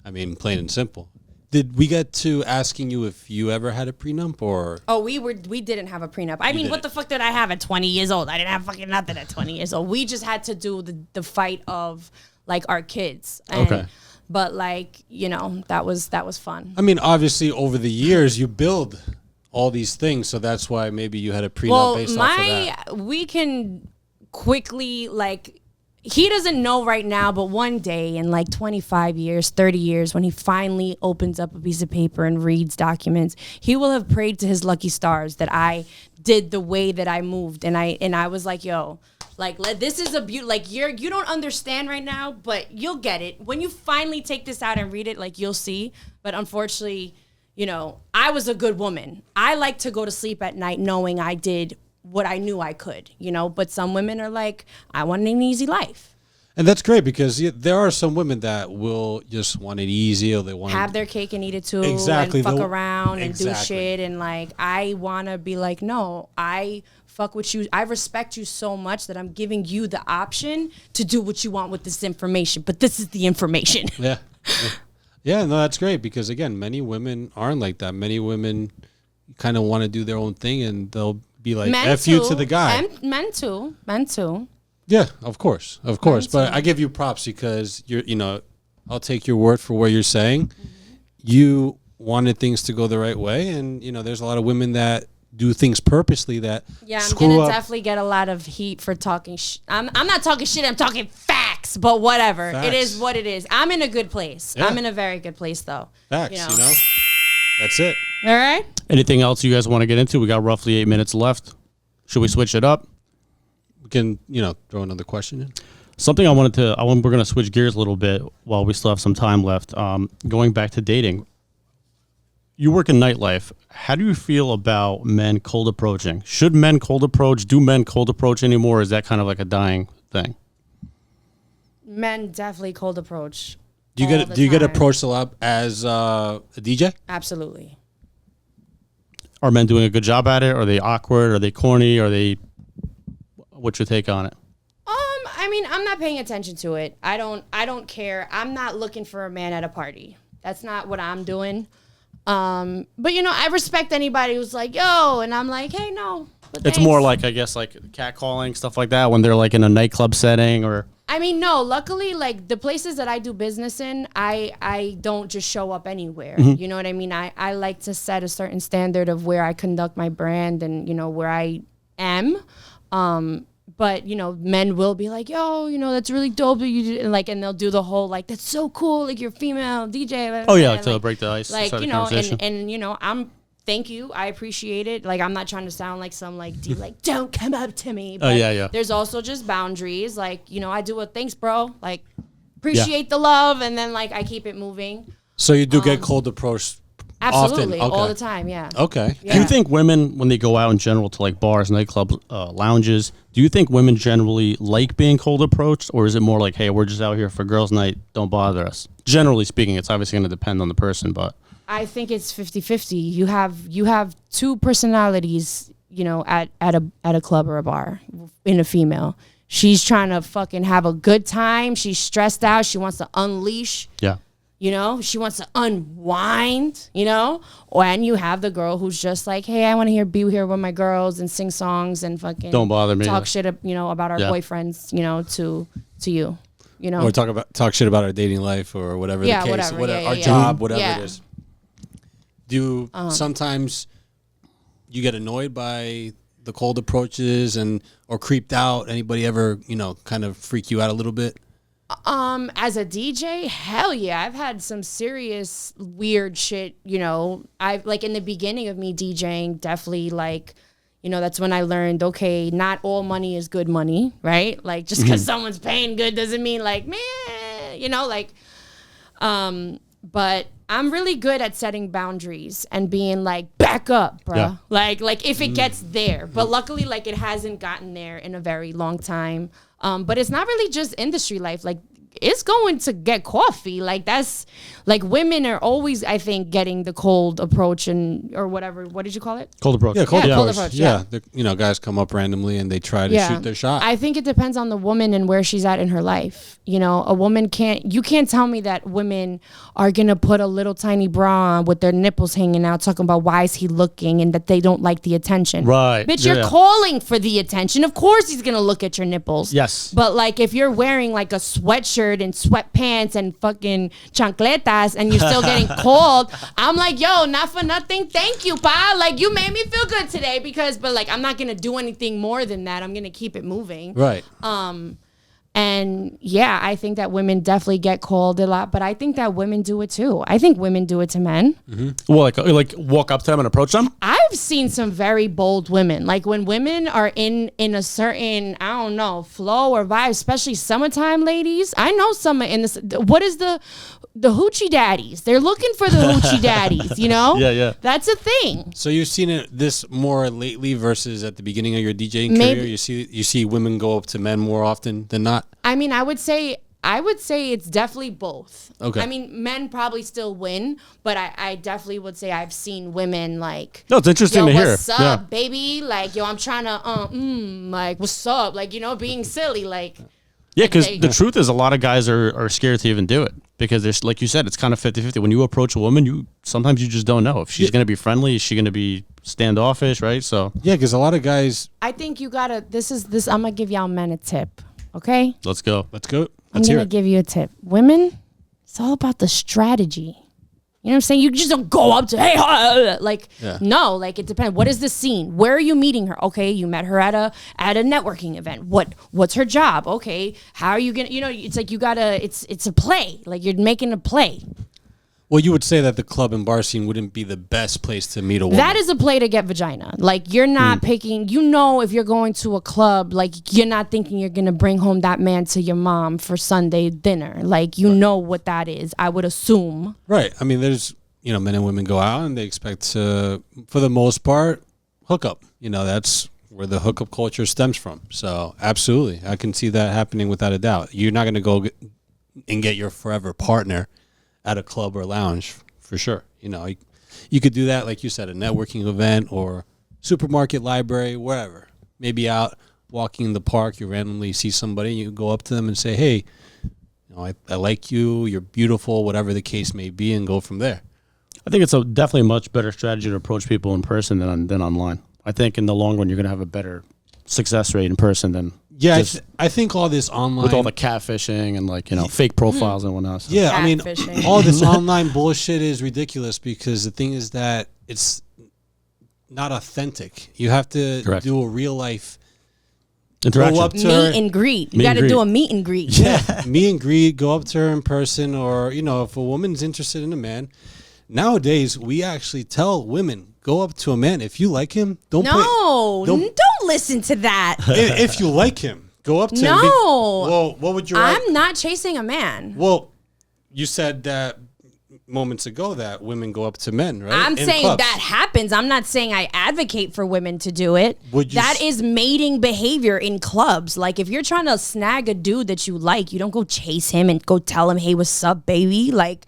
I mean, plain and simple. Did we get to asking you if you ever had a prenup or? Oh, we didn't have a prenup. I mean, what the fuck did I have at 20 years old? I didn't have fucking nothing at 20 years old. We just had to do the fight of like our kids. And, Okay. But like, you know, that was fun. I mean, obviously, over the years, you build all these things. So that's why maybe you had a prenup based off of that. We can quickly like. He doesn't know right now, but one day in like 25 years, 30 years, when he finally opens up a piece of paper and reads documents, he will have prayed to his lucky stars that I did the way that I moved. And I was like, yo, like, this is a beauty. Like, you don't understand right now, but you'll get it. When you finally take this out and read it, like, you'll see. But unfortunately, you know, I was a good woman. I like to go to sleep at night knowing I did what I knew I could, you know, but some women are like, I want an easy life. And that's great because there are some women that will just want it easy or they want Have their cake and eat it too. Exactly. And fuck around and do Exactly. shit. And like, I want to be like, no, I fuck with you. I respect you so much that I'm giving you the option to do what you want with this information. But this is the information. Yeah. Yeah, no, that's great because, again, many women aren't like that. Many women kind of want to do their own thing and they'll be like, F you to the guy. Men too. Yeah, of course. But I give you props because I'll take your word for what you're saying. Mm-hmm. You wanted things to go the right way. And, there's a lot of women that do things purposely that I'm going to definitely get a lot of heat for talking I'm not talking shit. I'm talking facts, but whatever. Facts. It is what it is. I'm in a good place. Yeah. I'm in a very good place though. Facts, That's it. All right. Anything else you guys want to get into? We got roughly 8 minutes left. Should we switch it up? We can, throw another question in. Something we're going to switch gears a little bit while we still have some time left. Going back to dating. You work in nightlife. How do you feel about men cold approaching? Should men cold approach? Do men cold approach anymore? Or is that kind of like a dying thing? Men definitely cold approach. Do you get approached a lot as a DJ? Absolutely. Are men doing a good job at it? Are they awkward? Are they corny? What's your take on it? I mean, I'm not paying attention to it. I don't care. I'm not looking for a man at a party. That's not what I'm doing. But I respect anybody who's like, yo, and I'm like, hey, no. But it's more like, I guess, like catcalling, stuff like that, when they're like in a nightclub setting or. I mean, no, luckily, like the places that I do business in, I don't just show up anywhere. Mm-hmm. You know what I mean? I like to set a certain standard of where I conduct my brand and, where I am. But, men will be like, yo, that's really dope that you do. And they'll do the whole, like, that's so cool. Like, you're a female DJ. Oh, yeah, like to break the ice. Like, and thank you. I appreciate it. Like, I'm not trying to sound like some, like, don't come up to me. But yeah. There's also just boundaries. Like, I do it. Thanks, bro. Like, appreciate the love. And then, like, I keep it moving. So you do get cold approached absolutely. often? Okay. All the time, yeah. Okay. Yeah. Do you think women, when they go out in general to, like, bars, nightclubs, lounges, do you think women generally like being cold approached? Or is it more like, hey, we're just out here for girls' night, don't bother us? Generally speaking, it's obviously going to depend on the person, but. I think it's 50-50. You have two personalities, at a club or a bar in a female. She's trying to fucking have a good time. She's stressed out. She wants to unleash. Yeah. She wants to unwind, and you have the girl who's just like, hey, I want to be here with my girls and sing songs and fucking don't bother me. Talk shit, about our boyfriends, to you, or talk shit about our dating life or whatever the case, our job, whatever it is. Do sometimes you get annoyed by the cold approaches or creeped out? Anybody ever, kind of freak you out a little bit? As a DJ, hell yeah. I've had some serious weird shit, I've like in the beginning of me DJing, definitely like, that's when I learned, okay, not all money is good money, right? Like just because someone's paying good doesn't mean like, man, but I'm really good at setting boundaries and being like, back up, bro. Yeah. Like if it gets there, but luckily like it hasn't gotten there in a very long time. But it's not really just industry life. Like it's going to get coffee. Like that's like women are always, I think, getting the cold approach or whatever. What did you call it? Cold approach. Yeah, cold cold approach. approach, Yeah, guys come up randomly and they try to shoot their shot. I think it depends on the woman and where she's at in her life. A woman you can't tell me that women are going to put a little tiny bra on with their nipples hanging out talking about why is he looking and that they don't like the attention. Right. Bitch, you're calling for the attention. Of course he's going to look at your nipples. Yes. But like if you're wearing like a sweatshirt and sweatpants and fucking chancletas and you're still getting cold, I'm like, yo, not for nothing. Thank you, pa. Like you made me feel good today but like I'm not going to do anything more than that. I'm going to keep it moving. Right. And yeah, I think that women definitely get called a lot, but I think that women do it too. I think women do it to men. Mm-hmm. Well, like walk up to them and approach them? I've seen some very bold women. Like when women are in a certain, I don't know, flow or vibe, especially summertime ladies. I know some in this, what is the hoochie daddies? They're looking for the hoochie daddies, Yeah. That's a thing. So you've seen this more lately versus at the beginning of your DJing career? You see women go up to men more often than not? I mean, I would say it's definitely both. Okay. I mean, men probably still win, but I definitely would say I've seen women like, no, it's interesting to hear. What's up, baby? Like, yo, I'm trying to, like, what's up? Like, being silly, like. Yeah, because the truth is a lot of guys are scared to even do it because there's, like you said, it's kind of 50-50. When you approach a woman, sometimes you just don't know if she's going to be friendly, is she going to be standoffish, right? So yeah, because a lot of guys. I think you gotta. I'm gonna give y'all men a tip. Okay. Let's go. I'm gonna give you a tip. Women, it's all about the strategy. You know what I'm saying? You just don't go up to, hey, no, like it depends. What is the scene? Where are you meeting her? Okay, you met her at a networking event. What's her job? Okay, how are you gonna? It's like you gotta. It's a play. Like you're making a play. Well, you would say that the club and bar scene wouldn't be the best place to meet a woman. That is a play to get vagina. Like you're not picking, if you're going to a club, like you're not thinking you're going to bring home that man to your mom for Sunday dinner. Like know what that is, I would assume. Right. I mean, there's, men and women go out and they expect to, for the most part, hook up. That's where the hookup culture stems from. So absolutely. I can see that happening without a doubt. You're not going to go and get your forever partner at a club or lounge for sure. You could do that, like you said, a networking event or supermarket, library, wherever. Maybe out walking in the park, you randomly see somebody and you go up to them and say, hey, I like you, you're beautiful, whatever the case may be, and go from there. I think it's definitely a much better strategy to approach people in person than online. I think in the long run, you're going to have a better success rate in person than I think all this online with all the catfishing and fake profiles and whatnot. So. Yeah, I mean, all this online bullshit is ridiculous because the thing is that it's not authentic. You have to do a real life interaction. Go up to meet and greet. You got to do a meet and greet. Yeah, meet and greet. Go up to her in person, or if a woman's interested in a man. Nowadays, we actually tell women, go up to a man. If you like him, don't listen to that. If you like him, go up to him. No. Well, what would your I'm not chasing a man. Well, you said that moments ago that women go up to men, right? I'm in saying clubs. that happens. I'm not saying I advocate for women to do it. That is mating behavior in clubs. Like if you're trying to snag a dude that you like, you don't go chase him and go tell him, hey, what's up, baby? Like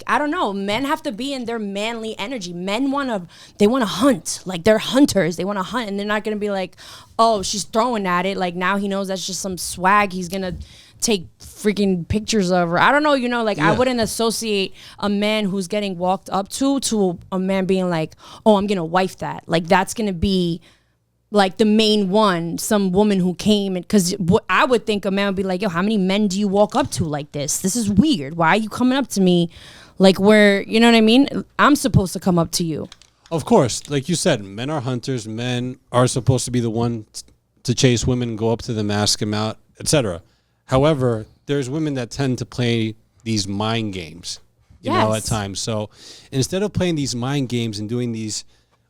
I don't know. Men have to be in their manly energy. Men want to hunt. Like they're hunters. They want to hunt, and they're not gonna be like, oh, she's throwing at it. Like now he knows that's just some swag. He's gonna take freaking pictures of her. I don't know. I wouldn't associate a man who's getting walked up to a man being like, oh, I'm gonna wife that. Like that's gonna be like the main one, some woman who came, and because I would think a man would be like, yo, how many men do you walk up to like this? This is weird. Why are you coming up to me like where, you know what I mean? I'm supposed to come up to you. Of course, like you said, men are hunters. Men are supposed to be the one to chase women, go up to them, ask them out, etc. However, there's women that tend to play these mind games, at times. So instead of playing these mind games and doing these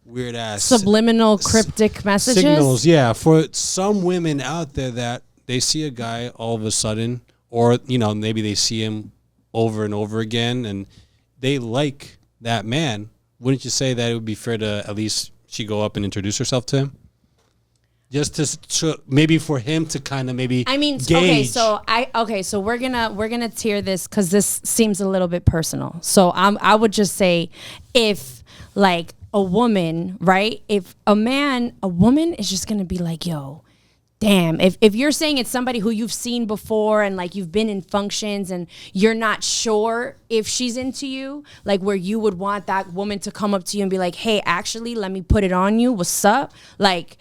weird ass subliminal cryptic messages. signals. Yeah, for some women out there that they see a guy all of a sudden, or maybe they see him over and over again, and they like that man. Wouldn't you say that it would be fair to at least she go up and introduce herself to him? Just to maybe for him to kind of maybe gauge. So we're gonna tier this because this seems a little bit personal. So I would just say, if like a woman, right? If a woman is just gonna be like, yo, damn, if you're saying it's somebody who you've seen before and like you've been in functions and you're not sure if she's into you, like where you would want that woman to come up to you and be like, hey, actually, let me put it on you. What's up? Like,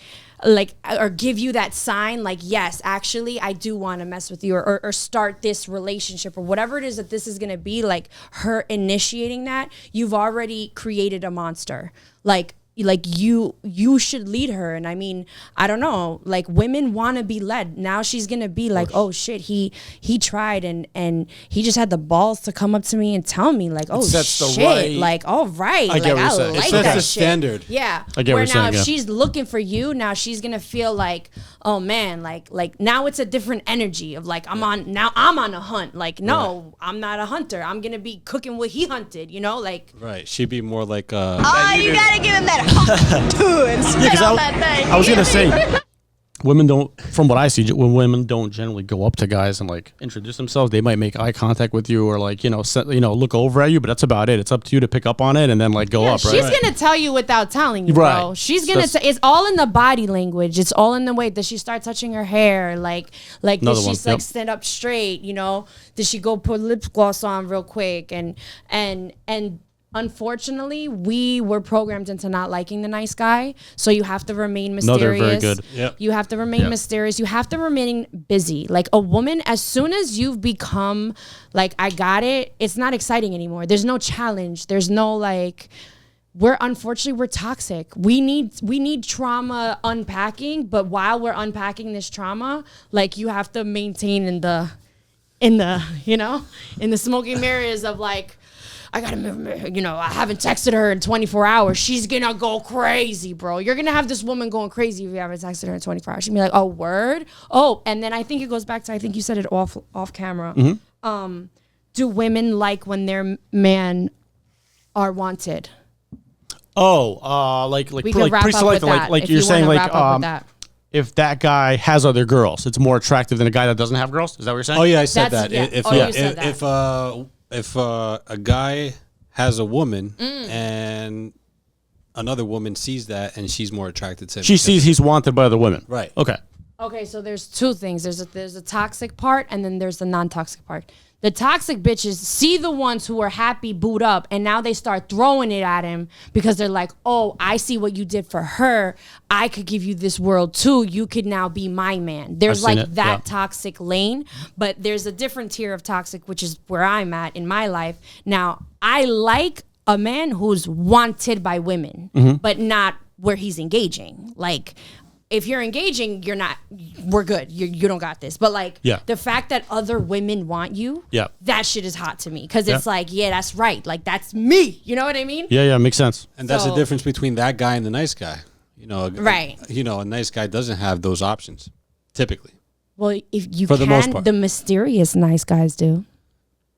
or give you that sign, like, yes, actually, I do want to mess with you, or start this relationship, or whatever it is that this is going to be, like her initiating that, you've already created a monster. Like you should lead her. And I mean, I don't know, like women want to be led. Now she's gonna be like, oh shit, he tried and he just had the balls to come up to me and tell me like, oh shit, like, all right, like I like that the shit. Standard. Yeah. I get where what you're now saying, if yeah. she's looking for you, now she's gonna feel like, oh man, like now it's a different energy of like, I'm on a hunt. Like, no, I'm not a hunter. I'm gonna be cooking what he hunted, like. Right. She'd be more like You gotta give him that too and spit on that thing. I was gonna say, women don't, from what I see, when women don't generally go up to guys and like introduce themselves, they might make eye contact with you or like look over at you, but that's about it. It's up to you to pick up on it and then like go up. Right? She's gonna tell you without telling you, Right. bro. She's gonna. It's all in the body language. It's all in the way. Does she start touching her hair? Like Another does she one, like yep. stand up straight? Does she go put lip gloss on real quick? And unfortunately, we were programmed into not liking the nice guy. So you have to remain mysterious. No, they're very good. Yep. You have to remain mysterious. You have to remain busy. Like a woman, as soon as you've become like, I got it, it's not exciting anymore. There's no challenge. There's no like, we're toxic. We need trauma unpacking, but while we're unpacking this trauma, like you have to maintain in the smoking mirrors of like, I haven't texted her in 24 hours. She's gonna go crazy, bro. You're gonna have this woman going crazy if you haven't texted her in 24 hours. She'd be like, oh, word? Oh, and then I think it goes back to, I think you said it off camera. Mm-hmm. Do women like when their man are wanted? Oh, like We can wrap up with pre-selected, that. like if you're you saying, wanna like wrap up with that. if that guy has other girls, it's more attractive than a guy that doesn't have girls. Is that what you're saying? Oh yeah, I said That's- that. yeah. You said that. If a guy has a woman and another woman sees that and she's more attracted to him, She sees he's wanted by other women. Right. Okay. Okay, so there's two things. There's a toxic part and then there's the non-toxic part. The toxic bitches see the ones who are happy boot up and now they start throwing it at him because they're like, oh, I see what you did for her. I could give you this world too. You could now be my man. There's I've seen like it, that yeah. toxic lane, but there's a different tier of toxic, which is where I'm at in my life. Now, I like a man who's wanted by women, but not where he's engaging. Like, if you're engaging, we're good. You don't got this. But like the fact that other women want you, that shit is hot to me. Cause it's like, yeah, that's right. Like that's me. You know what I mean? Yeah, makes sense. And that's the difference between that guy and the nice guy. Right. A nice guy doesn't have those options, typically. Well, if you For the most part. the mysterious nice guys do.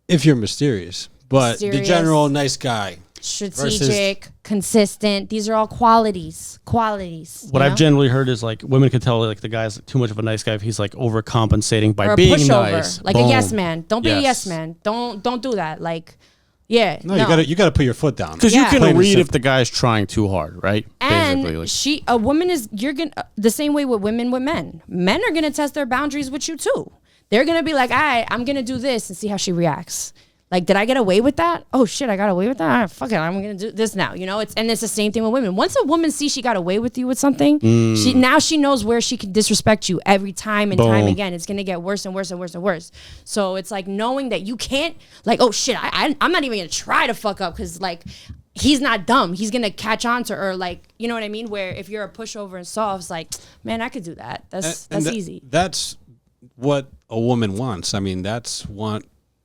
If you're mysterious. But the Mysterious. general nice guy. Strategic, consistent. These are all qualities. What I've generally heard is like women can tell like the guy's too much of a nice guy if he's like overcompensating by or a being pushover, nice. like Boom. a yes man. Don't be a Yes. yes man. Don't do that. Like, yeah. No, you gotta put your foot down. Because Yeah. you can Plain and read if simple. the guy's trying too hard, right? Basically, And a woman is, you're gonna, the same way with women with men. Men are gonna test their boundaries with you too. They're gonna be like, all right, I'm gonna do this and see how she reacts. Like, did I get away with that? Oh shit, I got away with that. All right, fuck it, I'm gonna do this now. It's the same thing with women. Once a woman sees she got away with you with something, she knows where she can disrespect you every time and time Boom. again. It's gonna get worse and worse and worse and worse. So it's like knowing that you can't, like, oh shit, I'm not even gonna try to fuck up because like he's not dumb. He's gonna catch on to her, like, you know what I mean? Where if you're a pushover and soft, it's like, man, I could do that. That's easy. That's what a woman wants. I mean, that's what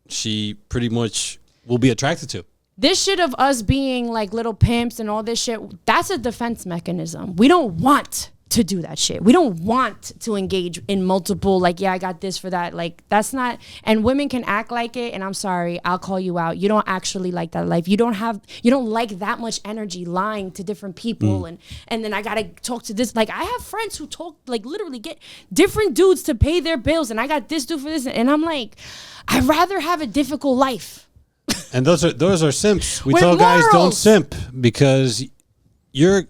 she pretty much will be attracted to. this shit of us being like little pimps and all this shit, that's a defense mechanism. We don't want to do that shit. We don't want to engage in multiple, like, yeah, I got this for that. Like, that's not, and women can act like it. And I'm sorry, I'll call you out. You don't actually like that life. You don't like that much energy lying to different people. And then I got to talk to this. Like, I have friends who talk, like, literally get different dudes to pay their bills. And I got this dude for this. And I'm like, I'd rather have a difficult life. And those are simps. We With tell guys don't morals. simp because you're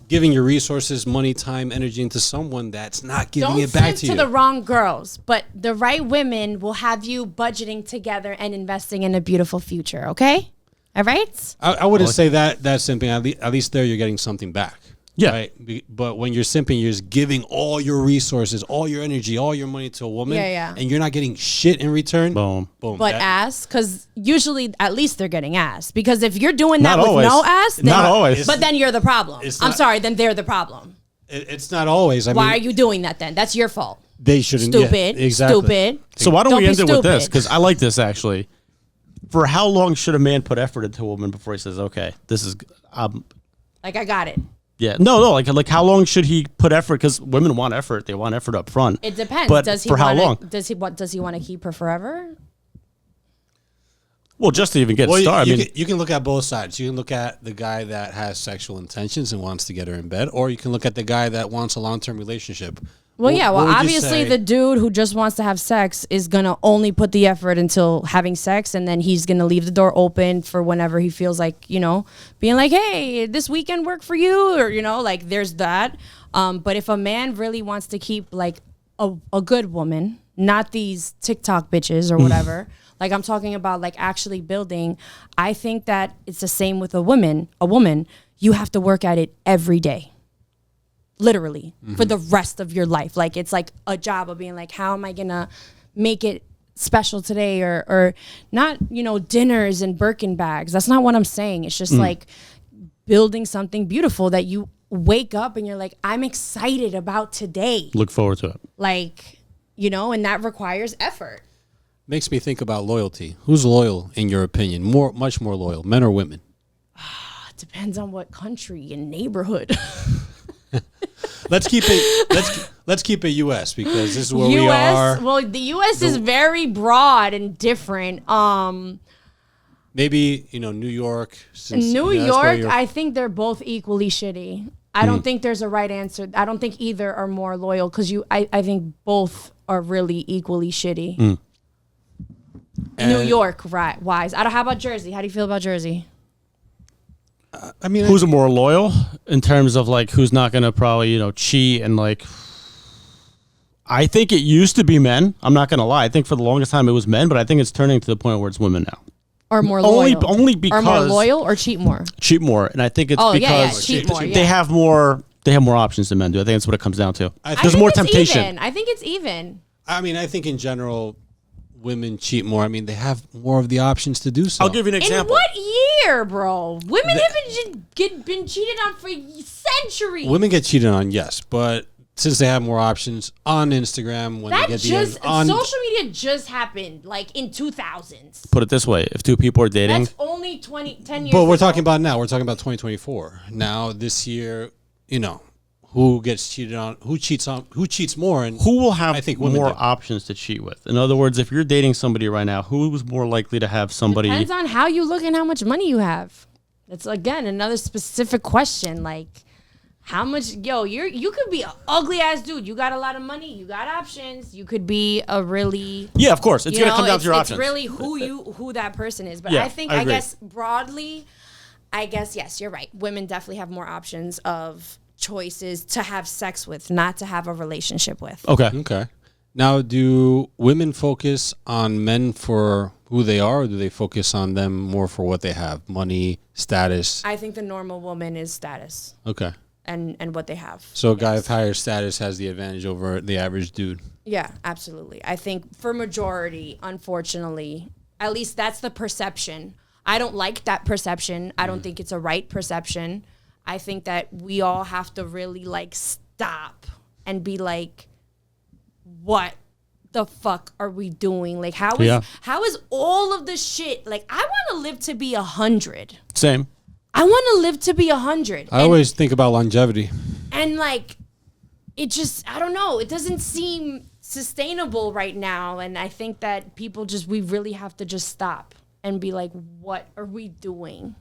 giving your resources, money, time, energy into someone that's not giving Don't it back simp to to you. the wrong girls, but the right women will have you budgeting together and investing in a beautiful future. Okay, all right. I wouldn't say that's simping. At least there you're getting something back. Yeah. Right? But when you're simping, you're just giving all your resources, all your energy, all your money to a woman. Yeah. And you're not getting shit in return. Boom. Boom. But ass, because usually at least they're getting ass. Because if you're doing that Not with always. no ass, then, Not always. But then you're the problem. It's I'm not- sorry, then they're the problem. It's not always. I Why mean, are you doing that then? That's your fault. they shouldn't. Stupid. Yeah, exactly. Stupid. So why don't Don't we be end it with this? stupid. Because I like this actually. For how long should a man put effort into a woman before he says, "Okay, this is"? Like, I got it. Yeah, no. Like how long should he put effort? Because women want effort; they want effort up front. It depends. But Does he for how wanna, long? Does he want to keep her forever? Well, just to even get Well, started. you can look at both sides. You can look at the guy that has sexual intentions and wants to get her in bed, or you can look at the guy that wants a long-term relationship. Well, What would you obviously say- the dude who just wants to have sex is going to only put the effort until having sex, and then he's going to leave the door open for whenever he feels like, being like, hey, this weekend work for you? Or, like there's that. But if a man really wants to keep like a good woman, not these TikTok bitches or whatever, like I'm talking about like actually building, I think that it's the same with a woman. A woman, you have to work at it every day. Literally for the rest of your life. Like it's like a job of being like, how am I gonna make it special today, or not, dinners and Birkin bags. That's not what I'm saying. It's just like building something beautiful that you wake up and you're like, I'm excited about today. Look forward to it. Like, and that requires effort. Makes me think about loyalty. Who's loyal in your opinion? Much more loyal, men or women? It depends on what country and neighborhood. Let's keep it. Let's keep it U.S. because this is where we are. Well, the U.S. is very broad and different. Maybe New York. Since, New that's where York, you're- I think they're both equally shitty. I don't think there's a right answer. I don't think either are more loyal because I think both are really equally shitty. New And- York, right? Wise. How about Jersey? How do you feel about Jersey? I mean, Who's more loyal in terms of like who's not going to probably cheat and like. I think it used to be men. I'm not going to lie. I think for the longest time it was men, but I think it's turning to the point where it's women now. Or more Only- loyal? only Or more because- loyal or cheat more? Cheat more, and I think it's Oh, because yeah, cheat more, they yeah. have more. They have more options than men do. I think that's what it comes down to. I There's think more it's temptation. even. I think it's even. I mean, I think in general, women cheat more. I mean, they have more of the options to do so. I'll give you an In example. what year, bro? Women haven't been cheated on for centuries. Women get cheated on, yes, but since they have more options on Instagram, when That they get just the on, social media just happened like in 2000s. Put it this way: if two people are dating, That's only 10 years. but we're ago. talking about now. We're talking about 2024. Now this year, who gets cheated on? Who cheats more? And who will have I think women more do. options to cheat with? In other words, if you're dating somebody right now, who is more likely to have somebody? Depends on how you look and how much money you have. That's again another specific question. Like, how much? You could be an ugly ass dude. You got a lot of money. You got options. You could be a really. Yeah, of course, it's going to come down to your it's options. really who that person is. But Yeah, I think I I agree. guess broadly, yes, you're right. Women definitely have more options of choices to have sex with, not to have a relationship with. Okay. okay. Now, do women focus on men for who they are, or do they focus on them more for what they have, money, status? I think the normal woman is status Okay. and what they have. So a guy of higher status has the advantage over the average dude. Yeah, absolutely. I think for majority, unfortunately, at least that's the perception. I don't like that perception. I don't think it's a right perception. I think that we all have to really like stop and be like, what the fuck are we doing? Like, how is all of this shit? Like, I want to live to be 100. Same. I want to live to be 100. I always think about longevity. And like, it just, I don't know. It doesn't seem sustainable right now. And I think that we really have to just stop and be like, what are we doing?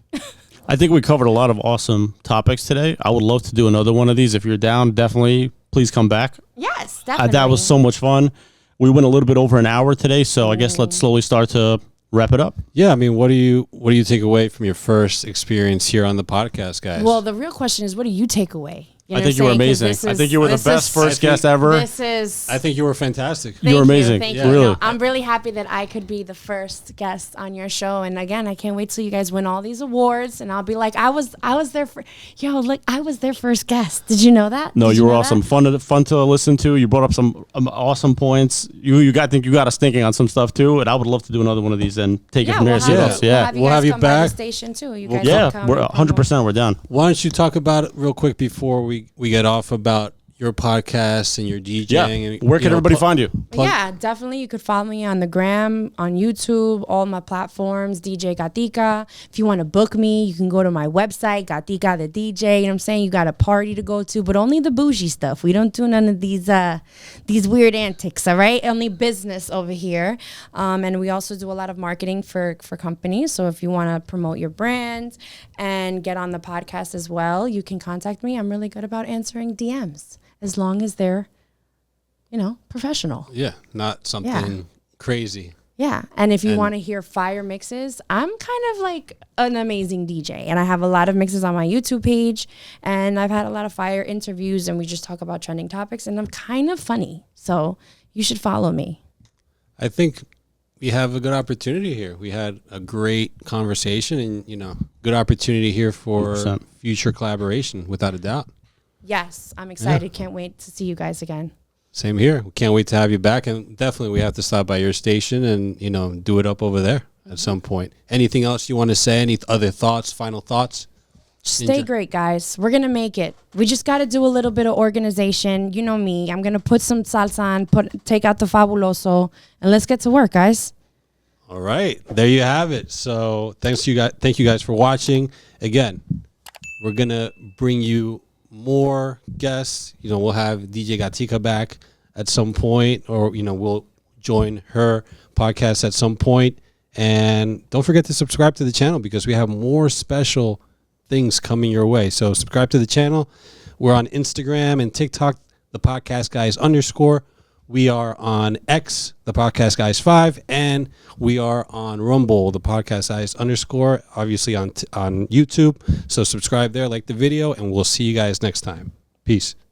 I think we covered a lot of awesome topics today. I would love to do another one of these. If you're down, definitely please come back. Yes, definitely. That was so much fun. We went a little bit over an hour today, so I guess let's slowly start to wrap it up. Yeah, I mean, what do you take away from your first experience here on the podcast, guys? Well, the real question is, what do you take away? You know I think you were amazing. I think you were the best first guest ever. I think you were fantastic. You were amazing. Thank you. you. Really. No, I'm really happy that I could be the first guest on your show. And again, I can't wait till you guys win all these awards, and I'll be like, I was their I was their first guest. Did you know that? No, you were awesome. That? Fun to listen to. You brought up some awesome points. You got us thinking on some stuff too. And I would love to do another one of these and take it from there. We'll have you back. By the station too. You guys we're 100%. We're down. Why don't you talk about it real quick before we get off about your podcast and your DJing? Yeah. And, where can everybody find you? Yeah, definitely. You could follow me on the gram, on YouTube, all my platforms, DJ Gatica. If you want to book me, you can go to my website, GaticatheDJ. You know what I'm saying? You got a party to go to, but only the bougie stuff. We don't do none of these weird antics, all right? Only business over here. And we also do a lot of marketing for companies. So if you want to promote your brand and get on the podcast as well, you can contact me. I'm really good about answering DMs. As long as they're, professional. Yeah, not something crazy. Yeah, and if you want to hear fire mixes, I'm kind of like an amazing DJ. And I have a lot of mixes on my YouTube page. And I've had a lot of fire interviews, and we just talk about trending topics. And I'm kind of funny. So you should follow me. I think we have a good opportunity here. We had a great conversation and, good opportunity here for 100%. Future collaboration, without a doubt. Yes, I'm excited. Yeah. Can't wait to see you guys again. Same here. We can't wait to have you back. And definitely we have to stop by your station and, do it up over there at some point. Anything else you want to say? Any other thoughts, final thoughts? Stay great, guys. We're going to make it. We just got to do a little bit of organization. You know me. I'm going to put some salsa on, take out the fabuloso, and let's get to work, guys. All right. There you have it. So thank you guys for watching. Again, we're going to bring you more guests. We'll have DJ Gatica back at some point, or we'll join her podcast at some point. And don't forget to subscribe to the channel, because we have more special things coming your way. So subscribe to the channel. We're on Instagram and TikTok, the Podcast Guys _. We are on X, the Podcast Guys 5, and we are on Rumble, the Podcast Guys _, obviously on YouTube. So subscribe there, like the video, and we'll see you guys next time. Peace.